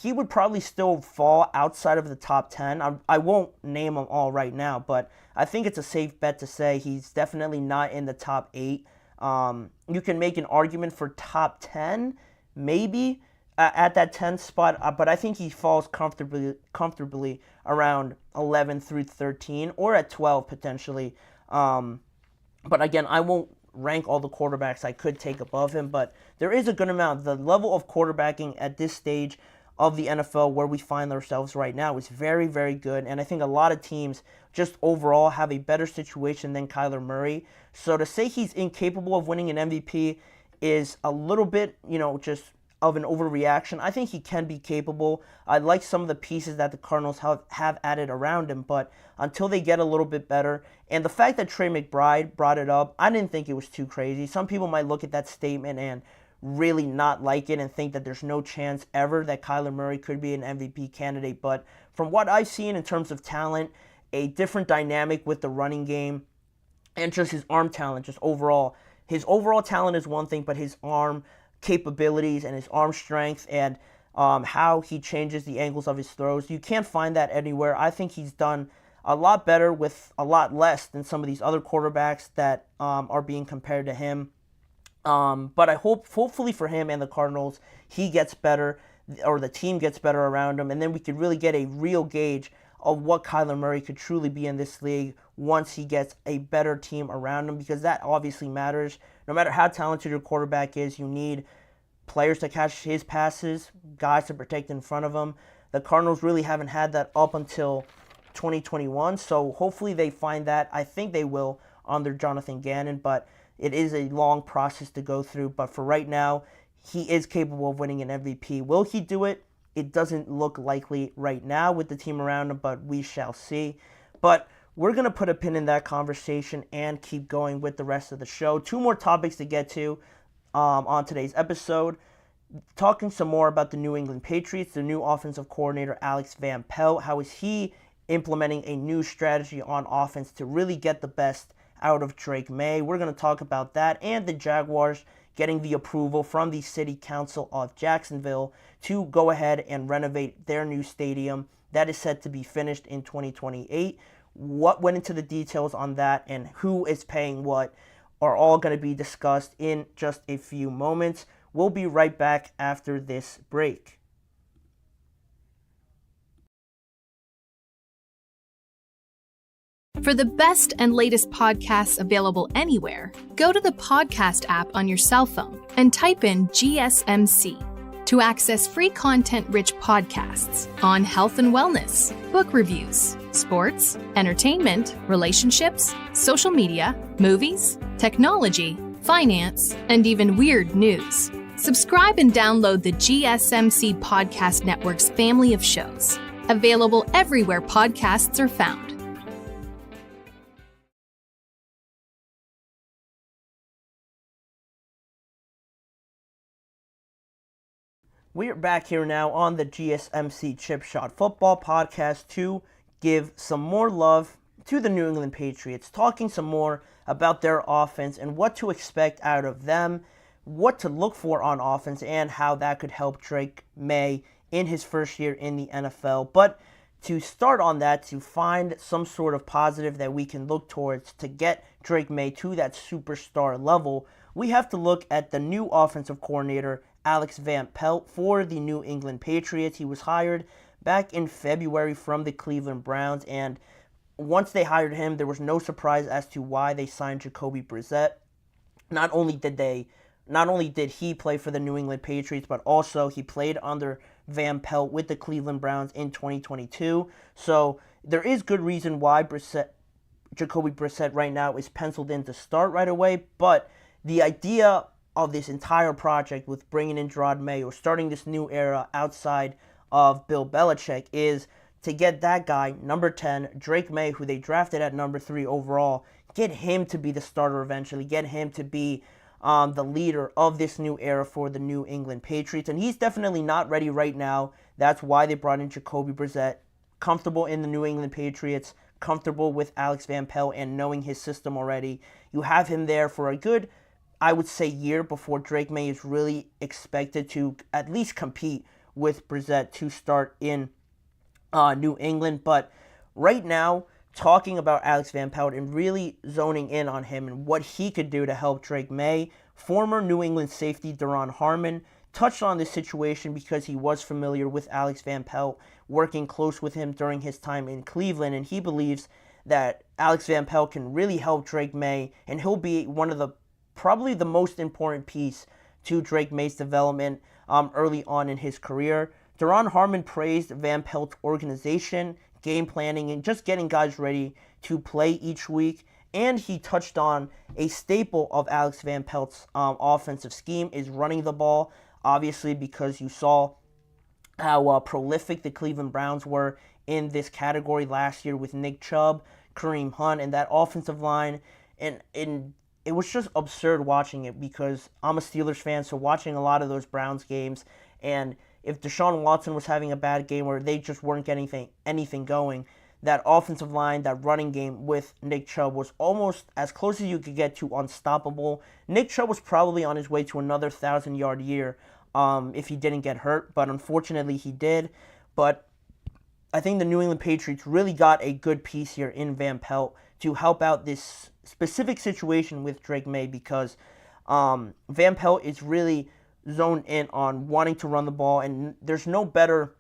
He would probably still fall outside of the top 10. I won't name them all right now, but I think it's a safe bet to say he's definitely not in the top 8. You can make an argument for top 10, maybe, at that 10th spot, but I think he falls comfortably around 11 through 13, or at 12 potentially. But again, I won't rank all the quarterbacks I could take above him, but there is a good amount. The level of quarterbacking at this stage of the NFL where we find ourselves right now is very, very good, and I think a lot of teams just overall have a better situation than Kyler Murray. So to say he's incapable of winning an MVP is a little bit, just of an overreaction. I think he can be capable. I like some of the pieces that the Cardinals have added around him, but until they get a little bit better, and the fact that Trey McBride brought it up, I didn't think it was too crazy. Some people might look at that statement and really not like it and think that there's no chance ever that Kyler Murray could be an MVP candidate, but from what I've seen in terms of talent, a different dynamic with the running game, and just his arm talent, just overall. His overall talent is one thing, but his arm capabilities and his arm strength and how he changes the angles of his throws, you can't find that anywhere. I think he's done a lot better with a lot less than some of these other quarterbacks that are being compared to him. But I hopefully for him and the Cardinals, he gets better, or the team gets better around him, and then we could really get a real gauge of what Kyler Murray could truly be in this league once he gets a better team around him, because that obviously matters. No matter how talented your quarterback is, you need players to catch his passes, guys to protect in front of him. The Cardinals really haven't had that up until 2021, so hopefully they find that. I think they will under Jonathan Gannon, but it is a long process to go through. But for right now, he is capable of winning an MVP. Will he do it? It doesn't look likely right now with the team around him, but we shall see. But we're going to put a pin in that conversation and keep going with the rest of the show. Two more topics to get to on today's episode. Talking some more about the New England Patriots, the new offensive coordinator, Alex Van Pelt. How is he implementing a new strategy on offense to really get the best out of Drake May? We're going to talk about that, and the Jaguars getting the approval from the City Council of Jacksonville to go ahead and renovate their new stadium that is set to be finished in 2028. What went into the details on that and who is paying what are all going to be discussed in just a few moments. We'll be right back after this break. For the best and latest podcasts available anywhere, go to the podcast app on your cell phone and type in GSMC to access free content-rich podcasts on health and wellness, book reviews, sports, entertainment, relationships, social media, movies, technology, finance, and even weird news. Subscribe and download the GSMC Podcast Network's family of shows, available everywhere podcasts are found. We are back here now on the GSMC Chip Shot Football Podcast to give some more love to the New England Patriots, talking some more about their offense and what to expect out of them, what to look for on offense, and how that could help Drake May in his first year in the NFL. But to start on that, to find some sort of positive that we can look towards to get Drake May to that superstar level, we have to look at the new offensive coordinator, Alex Van Pelt, for the New England Patriots. He was hired back in February from the Cleveland Browns, and once they hired him, there was no surprise as to why they signed Jacoby Brissett. Not only did he play for the New England Patriots, but also he played under Van Pelt with the Cleveland Browns in 2022. So there is good reason why Jacoby Brissett right now is penciled in to start right away, but the idea of this entire project with bringing in Drake May or starting this new era outside of Bill Belichick is to get that guy, number 10, Drake May, who they drafted at number 3 overall, get him to be the starter eventually, get him to be the leader of this new era for the New England Patriots. And he's definitely not ready right now. That's why they brought in Jacoby Brissett, comfortable in the New England Patriots, comfortable with Alex Van Pelt and knowing his system already. You have him there for a good, I would say, year before Drake May is really expected to at least compete with Brissett to start in New England. But right now, talking about Alex Van Pelt and really zoning in on him and what he could do to help Drake May, former New England safety Duron Harmon touched on this situation because he was familiar with Alex Van Pelt, working close with him during his time in Cleveland, and he believes that Alex Van Pelt can really help Drake May, and he'll be one of the probably the most important piece to Drake May's development early on in his career. Duron Harmon praised Van Pelt's organization, game planning, and just getting guys ready to play each week. And he touched on a staple of Alex Van Pelt's offensive scheme is running the ball. obviously, because you saw how prolific the Cleveland Browns were in this category last year with Nick Chubb, Kareem Hunt, and that offensive line. And it was just absurd watching it because I'm a Steelers fan, so watching a lot of those Browns games, and if Deshaun Watson was having a bad game where they just weren't getting anything going, that offensive line, that running game with Nick Chubb was almost as close as you could get to unstoppable. Nick Chubb was probably on his way to another 1,000-yard year if he didn't get hurt, but unfortunately he did. But I think the New England Patriots really got a good piece here in Van Pelt to help out this specific situation with Drake May, because Van Pelt is really zoned in on wanting to run the ball, and there's no better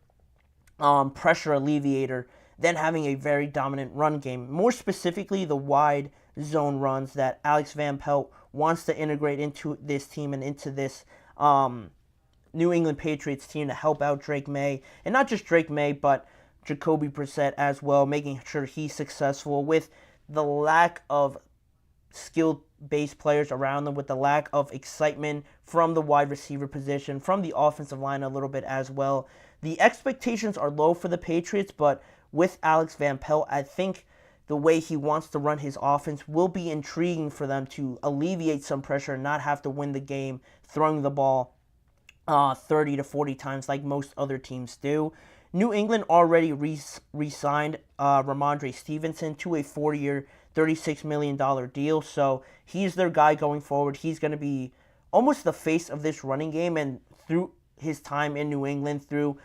pressure alleviator than having a very dominant run game. More specifically, the wide zone runs that Alex Van Pelt wants to integrate into this team and into this New England Patriots team to help out Drake May. And not just Drake May, but Jacoby Brissett as well, making sure he's successful with the lack of skill-based players around them, with the lack of excitement from the wide receiver position, from the offensive line a little bit as well. The expectations are low for the Patriots, but with Alex Van Pelt, I think the way he wants to run his offense will be intriguing for them to alleviate some pressure and not have to win the game throwing the ball 30 to 40 times like most other teams do. New England already re-signed Ramondre Stevenson to a 4-year, $36 million deal, so he's their guy going forward. He's going to be almost the face of this running game, and through his time in New England, through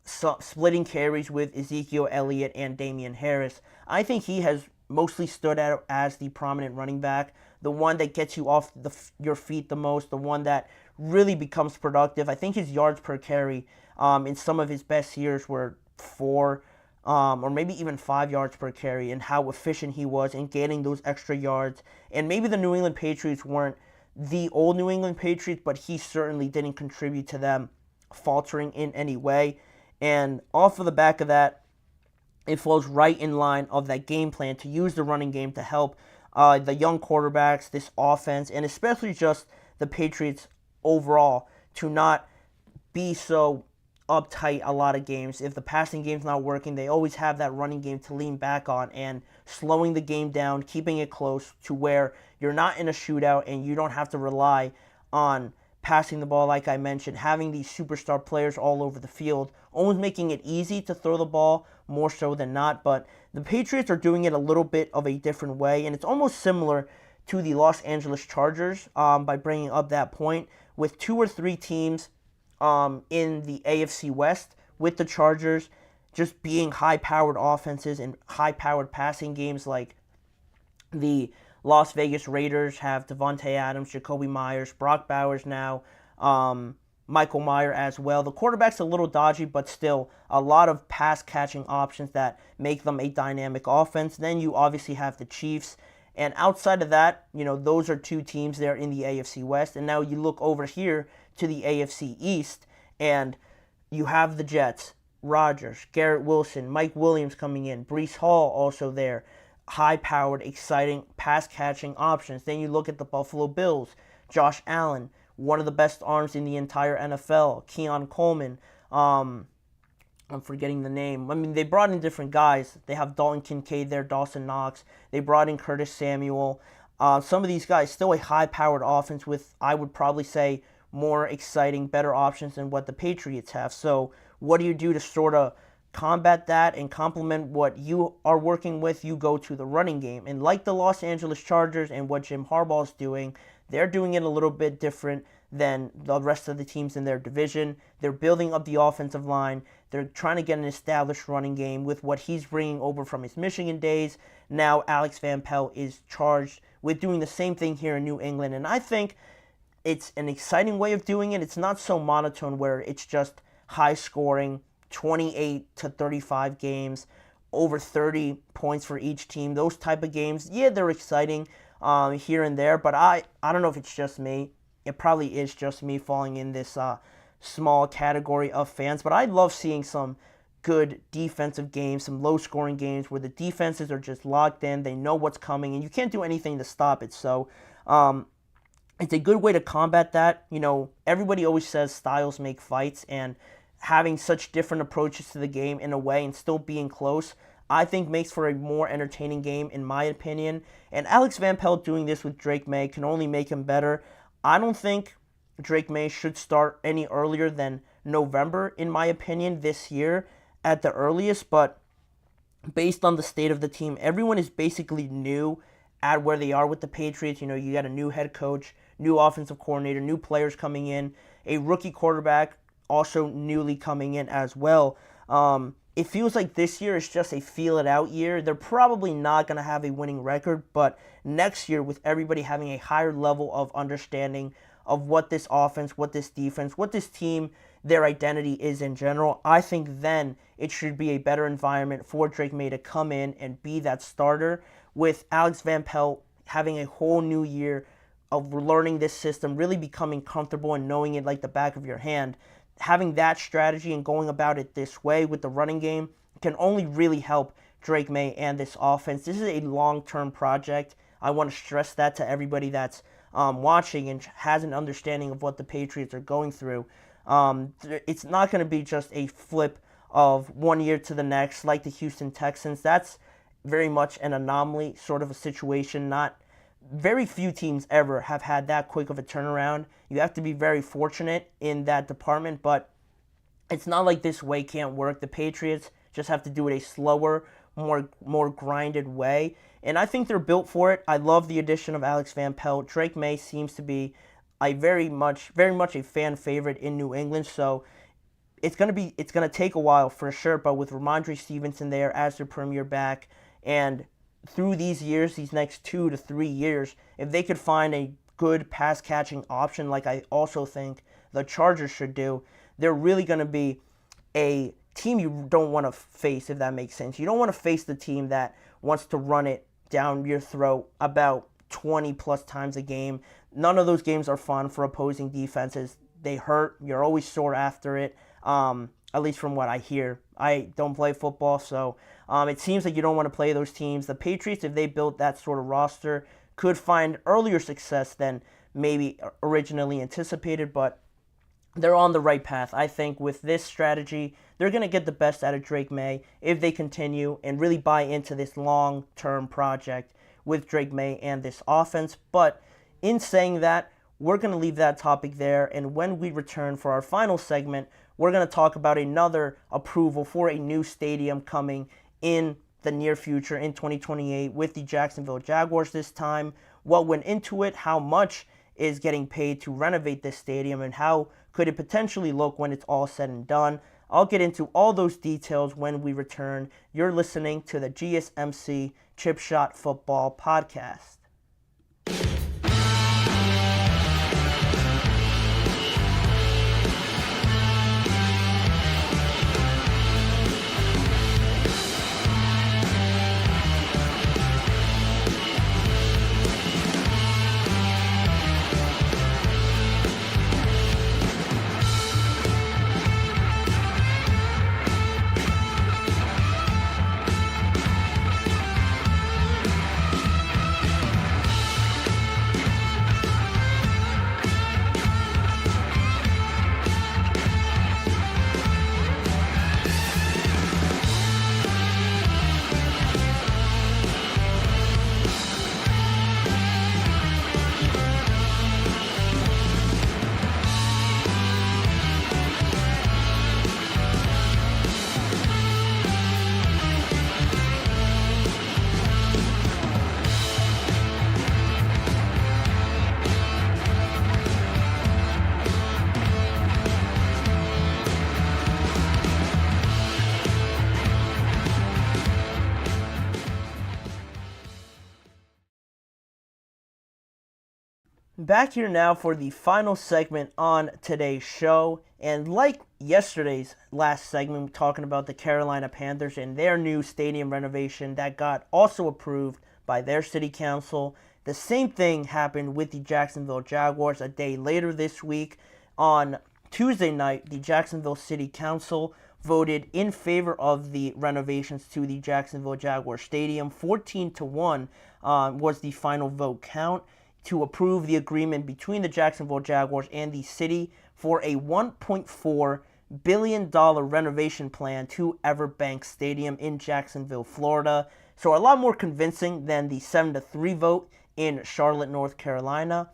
splitting carries with Ezekiel Elliott and Damian Harris, I think he has mostly stood out as the prominent running back, the one that gets you off your feet the most, the one that really becomes productive. I think his yards per carry in some of his best years were 4 or maybe even 5 yards per carry, and how efficient he was in getting those extra yards. And maybe the New England Patriots weren't the old New England Patriots, but he certainly didn't contribute to them faltering in any way. And off of the back of that, it flows right in line of that game plan to use the running game to help the young quarterbacks, this offense, and especially just the Patriots overall to not be so uptight a lot of games. If the passing game's not working, they always have that running game to lean back on, and slowing the game down, keeping it close to where you're not in a shootout and you don't have to rely on passing the ball, like I mentioned, having these superstar players all over the field, almost making it easy to throw the ball more so than not. But the Patriots are doing it a little bit of a different way, and it's almost similar to the Los Angeles Chargers by bringing up that point, with 2 or 3 teams in the AFC West, with the Chargers just being high-powered offenses and high-powered passing games. Like the Las Vegas Raiders have Devontae Adams, Jacoby Myers, Brock Bowers now, Michael Mayer as well. The quarterback's a little dodgy, but still a lot of pass-catching options that make them a dynamic offense. Then you obviously have the Chiefs. And outside of that, those are 2 teams there in the AFC West. And now you look over here to the AFC East, and you have the Jets, Rodgers, Garrett Wilson, Mike Williams coming in, Breece Hall also there. High-powered, exciting, pass-catching options. Then you look at the Buffalo Bills, Josh Allen, one of the best arms in the entire NFL, Keon Coleman, I'm forgetting the name. I mean, they brought in different guys. They have Dalton Kincaid there, Dawson Knox. They brought in Curtis Samuel. Some of these guys, still a high-powered offense with, I would probably say, more exciting, better options than what the Patriots have. So what do you do to sort of combat that and complement what you are working with? You go to the running game. And like the Los Angeles Chargers and what Jim Harbaugh is doing, they're doing it a little bit different than the rest of the teams in their division. They're building up the offensive line. They're trying to get an established running game with what he's bringing over from his Michigan days. Now Alex Van Pelt is charged with doing the same thing here in New England. And I think it's an exciting way of doing it. It's not so monotone where it's just high scoring, 28 to 35 games, over 30 points for each team. Those type of games, yeah, they're exciting here and there, but I don't know if it's just me. It probably is just me falling in this small category of fans, but I love seeing some good defensive games, some low-scoring games where the defenses are just locked in. They know what's coming, and you can't do anything to stop it. So it's a good way to combat that. Everybody always says styles make fights, and having such different approaches to the game in a way and still being close, I think makes for a more entertaining game, in my opinion. And Alex Van Pelt doing this with Drake May can only make him better. I don't think Drake May should start any earlier than November, in my opinion, this year at the earliest. But based on the state of the team, everyone is basically new at where they are with the Patriots. You got a new head coach, new offensive coordinator, new players coming in, a rookie quarterback also newly coming in as well. It feels like this year is just a feel-it-out year. They're probably not going to have a winning record, but next year, with everybody having a higher level of understanding of what this offense, what this defense, what this team, their identity is in general, I think then it should be a better environment for Drake May to come in and be that starter, with Alex Van Pelt having a whole new year of learning this system, really becoming comfortable and knowing it like the back of your hand. Having that strategy and going about it this way with the running game can only really help Drake May and this offense. This is a long-term project. I want to stress that to everybody that's watching and has an understanding of what the Patriots are going through. It's not going to be just a flip of one year to the next like the Houston Texans. That's very much an anomaly sort of a situation. Not very few teams ever have had that quick of a turnaround. You have to be very fortunate in that department, but it's not like this way can't work. The Patriots just have to do it a slower, more grinded way, and I think they're built for it. I love the addition of Alex Van Pelt. Drake May seems to be a very much a fan favorite in New England, so it's gonna take a while for sure. But with Ramondre Stevenson there as their premier back, and through these years, these next 2 to 3 years, if they could find a good pass-catching option, like I also think the Chargers should do, they're really going to be a team you don't want to face, if that makes sense. You don't want to face the team that wants to run it down your throat about 20-plus times a game. None of those games are fun for opposing defenses. They hurt. You're always sore after it, at least from what I hear. I don't play football, so it seems like you don't want to play those teams. The Patriots, if they built that sort of roster, could find earlier success than maybe originally anticipated, but they're on the right path. I think with this strategy, they're going to get the best out of Drake May if they continue and really buy into this long-term project with Drake May and this offense. But in saying that, we're going to leave that topic there, and when we return for our final segment, we're going to talk about another approval for a new stadium coming in the near future in 2028 with the Jacksonville Jaguars this time. What went into it, how much is getting paid to renovate this stadium, and how could it potentially look when it's all said and done. I'll get into all those details when we return. You're listening to the GSMC Chip Shot Football Podcast. Back here now for the final segment on today's show, and like yesterday's last segment, talking about the Carolina Panthers and their new stadium renovation that got also approved by their city council. The same thing happened with the Jacksonville Jaguars a day later this week. On Tuesday night, the Jacksonville City Council voted in favor of the renovations to the Jacksonville Jaguars Stadium. 14-1 was the final vote count. to approve the agreement between the Jacksonville Jaguars and the city for a $1.4 billion renovation plan to Everbank Stadium in Jacksonville, Florida. So a lot more convincing than the 7-3 vote in Charlotte, North Carolina.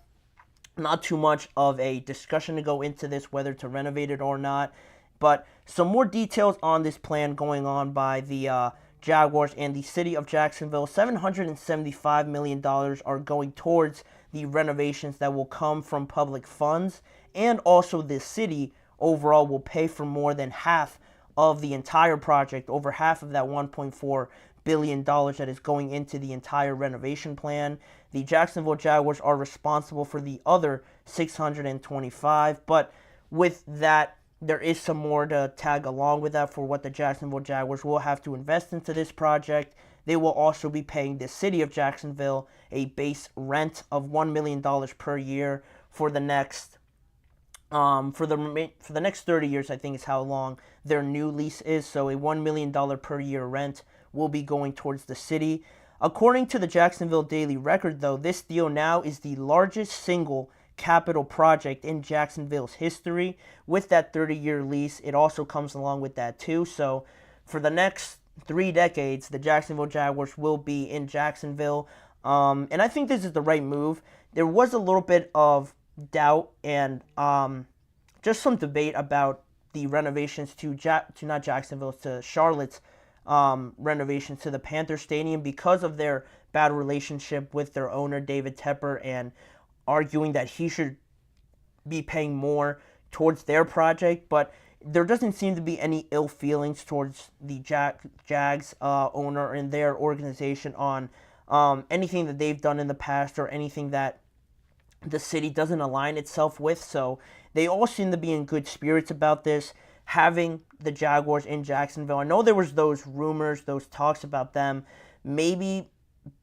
Not too much of a discussion to go into this, whether to renovate it or not. But some more details on this plan going on by the Jaguars and the city of Jacksonville. $775 million are going towards the renovations that will come from public funds. And also the city overall will pay for more than half of the entire project, over half of that $1.4 billion that is going into the entire renovation plan. The Jacksonville Jaguars are responsible for the other $625, but with that, there is some more to tag along with that for what the Jacksonville Jaguars will have to invest into this project. They will also be paying the city of Jacksonville a base rent of $1 million per year for the next for the next 30 years, I think is how long their new lease is. So a $1 million per year rent will be going towards the city. According to the Jacksonville Daily Record, though, this deal now is the largest single capital project in Jacksonville's history. With that 30-year lease, it also comes along with that too. So for the next 3 decades, the Jacksonville Jaguars will be in Jacksonville. And I think this is the right move. There was a little bit of doubt and just some debate about the renovations to not Jacksonville, to Charlotte's renovations to the Panther Stadium because of their bad relationship with their owner, David Tepper, and arguing that he should be paying more towards their project. But there doesn't seem to be any ill feelings towards the Jags owner and their organization on anything that they've done in the past or anything that the city doesn't align itself with. So they all seem to be in good spirits about this, having the Jaguars in Jacksonville. I know there was those rumors, those talks about them maybe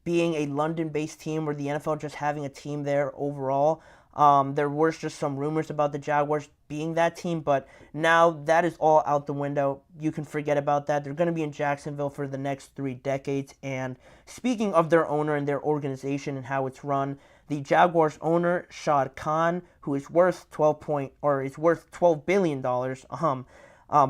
being a London-based team or the NFL just having a team there overall. There were just some rumors about the Jaguars being that team, but now that is all out the window. You can forget about that. They're going to be in Jacksonville for the next 3 decades. And speaking of their owner and their organization and how it's run, the Jaguars owner, Shad Khan, who is worth $12 billion,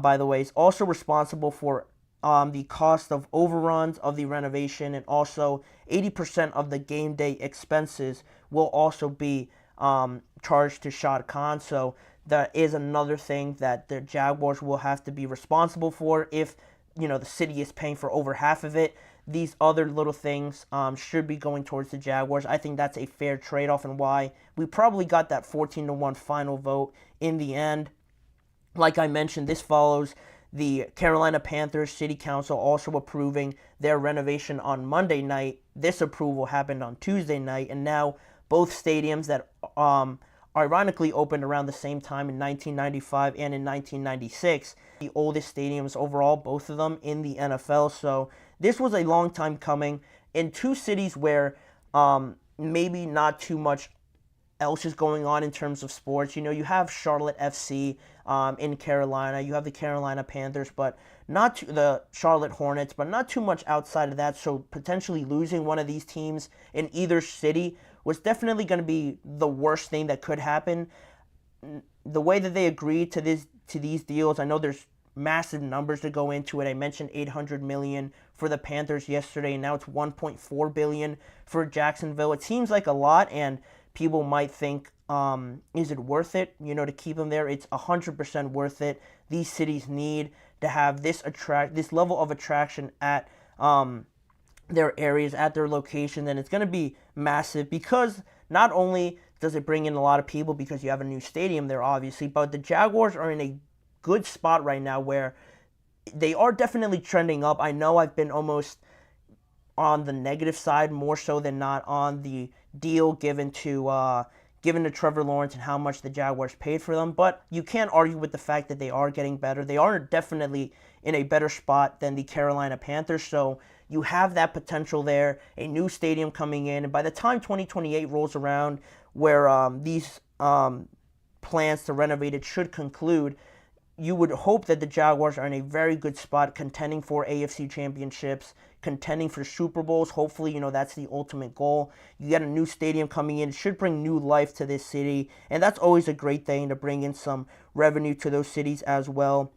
by the way, is also responsible for the cost of overruns of the renovation, and also 80% of the game day expenses will also be charged to Shad Khan. So that is another thing that the Jaguars will have to be responsible for if, the city is paying for over half of it. These other little things should be going towards the Jaguars. I think that's a fair trade-off, and why we probably got that 14-1 final vote in the end. Like I mentioned, this follows the Carolina Panthers City Council also approving their renovation on Monday night. This approval happened on Tuesday night, and now both stadiums that ironically opened around the same time in 1995 and in 1996, the oldest stadiums overall, both of them in the NFL. So this was a long time coming in 2 cities where maybe not too much else is going on in terms of sports. You have Charlotte FC in Carolina. You have the Carolina Panthers, but not the Charlotte Hornets, but not too much outside of that. So potentially losing one of these teams in either city was definitely going to be the worst thing that could happen. The way that they agreed to these deals, I know there's massive numbers to go into it. I mentioned $800 million for the Panthers yesterday, and now it's $1.4 billion for Jacksonville. It seems like a lot, and people might think, is it worth it, to keep them there? It's 100% worth it. These cities need to have this level of attraction at their areas, at their location, and it's going to be massive because not only does it bring in a lot of people because you have a new stadium there, obviously, but the Jaguars are in a good spot right now where they are definitely trending up. I know I've been almost on the negative side more so than not on the deal given to Trevor Lawrence and how much the Jaguars paid for them, but you can't argue with the fact that they are getting better. They are definitely in a better spot than the Carolina Panthers, so you have that potential there, a new stadium coming in, and by the time 2028 rolls around, where these plans to renovate it should conclude, you would hope that the Jaguars are in a very good spot, contending for AFC championships, contending for Super Bowls. Hopefully, that's the ultimate goal. You get a new stadium coming in. It should bring new life to this city, and that's always a great thing, to bring in some revenue to those cities as well.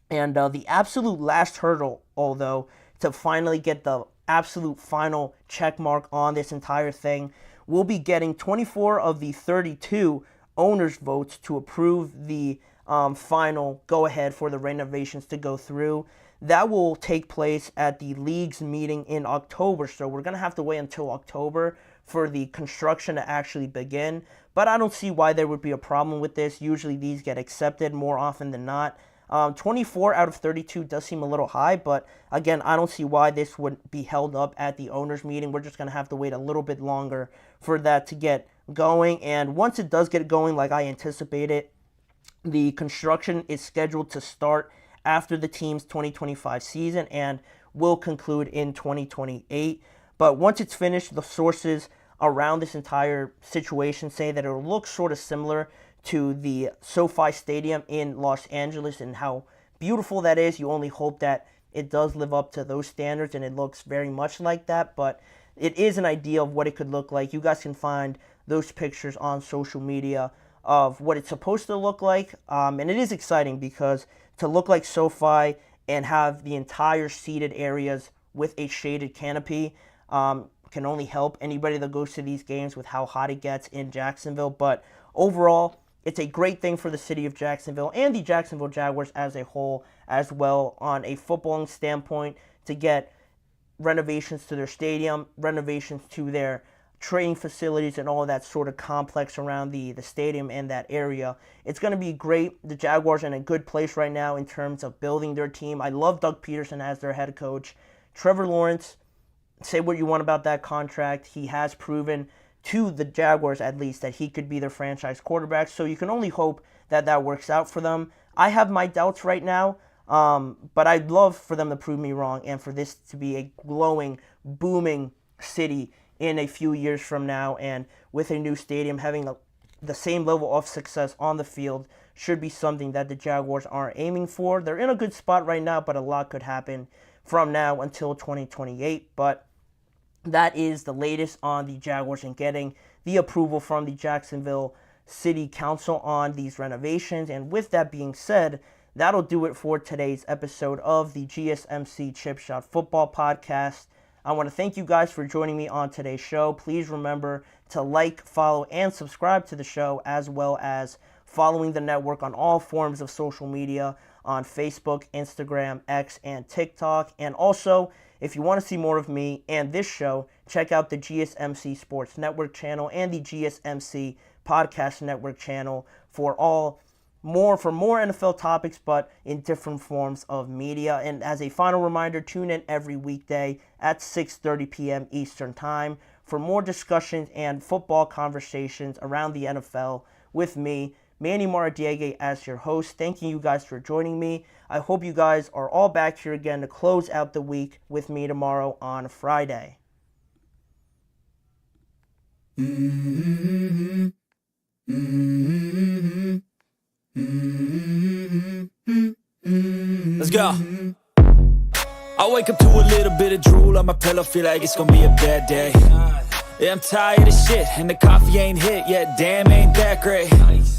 And the absolute last hurdle, although, to finally get the absolute final check mark on this entire thing, we'll be getting 24 of the 32 owners' votes to approve the final go-ahead for the renovations to go through. That will take place at the league's meeting in October, so we're going to have to wait until October for the construction to actually begin. But I don't see why there would be a problem with this. Usually these get accepted more often than not. 24 out of 32 does seem a little high, but again, I don't see why this would be held up at the owners' meeting. We're just going to have to wait a little bit longer for that to get going. And once it does get going, like I anticipated, the construction is scheduled to start after the team's 2025 season and will conclude in 2028. But once it's finished, the sources around this entire situation say that it will look sort of similar to the SoFi Stadium in Los Angeles, and how beautiful that is. You only hope that it does live up to those standards, and it looks very much like that. But it is an idea of what it could look like. You guys can find those pictures on social media of what it's supposed to look like. And it is exciting because to look like SoFi and have the entire seated areas with a shaded canopy can only help anybody that goes to these games with how hot it gets in Jacksonville. But overall, it's a great thing for the city of Jacksonville and the Jacksonville Jaguars as a whole as well, on a footballing standpoint, to get renovations to their stadium, renovations to their training facilities, and all of that sort of complex around the stadium and that area. It's going to be great. The Jaguars are in a good place right now in terms of building their team. I love Doug Peterson as their head coach. Trevor Lawrence, say what you want about that contract. He has proven to the Jaguars, at least, that he could be their franchise quarterback. So you can only hope that that works out for them. I have my doubts right now, but I'd love for them to prove me wrong and for this to be a glowing, booming city in a few years from now. And with a new stadium, having the same level of success on the field should be something that the Jaguars are aiming for. They're in a good spot right now, but a lot could happen from now until 2028. But that is the latest on the Jaguars and getting the approval from the Jacksonville City Council on these renovations. And with that being said, that'll do it for today's episode of the GSMC Chip Shot Football Podcast. I want to thank you guys for joining me on today's show. Please remember to like, follow, and subscribe to the show, as well as following the network on all forms of social media on Facebook, Instagram, X, and TikTok. And also, if you want to see more of me and this show, check out the GSMC Sports Network channel and the GSMC Podcast Network channel for more NFL topics, but in different forms of media. And as a final reminder, tune in every weekday at 6:30 p.m. Eastern Time for more discussions and football conversations around the NFL with me, Manny Maradiaga, as your host. Thanking you guys for joining me. I hope you guys are all back here again to close out the week with me tomorrow on Friday. Let's go. I wake up to a little bit of drool on my pillow, feel like it's gonna be a bad day. Yeah, I'm tired of shit, and the coffee ain't hit yet, damn, ain't that great.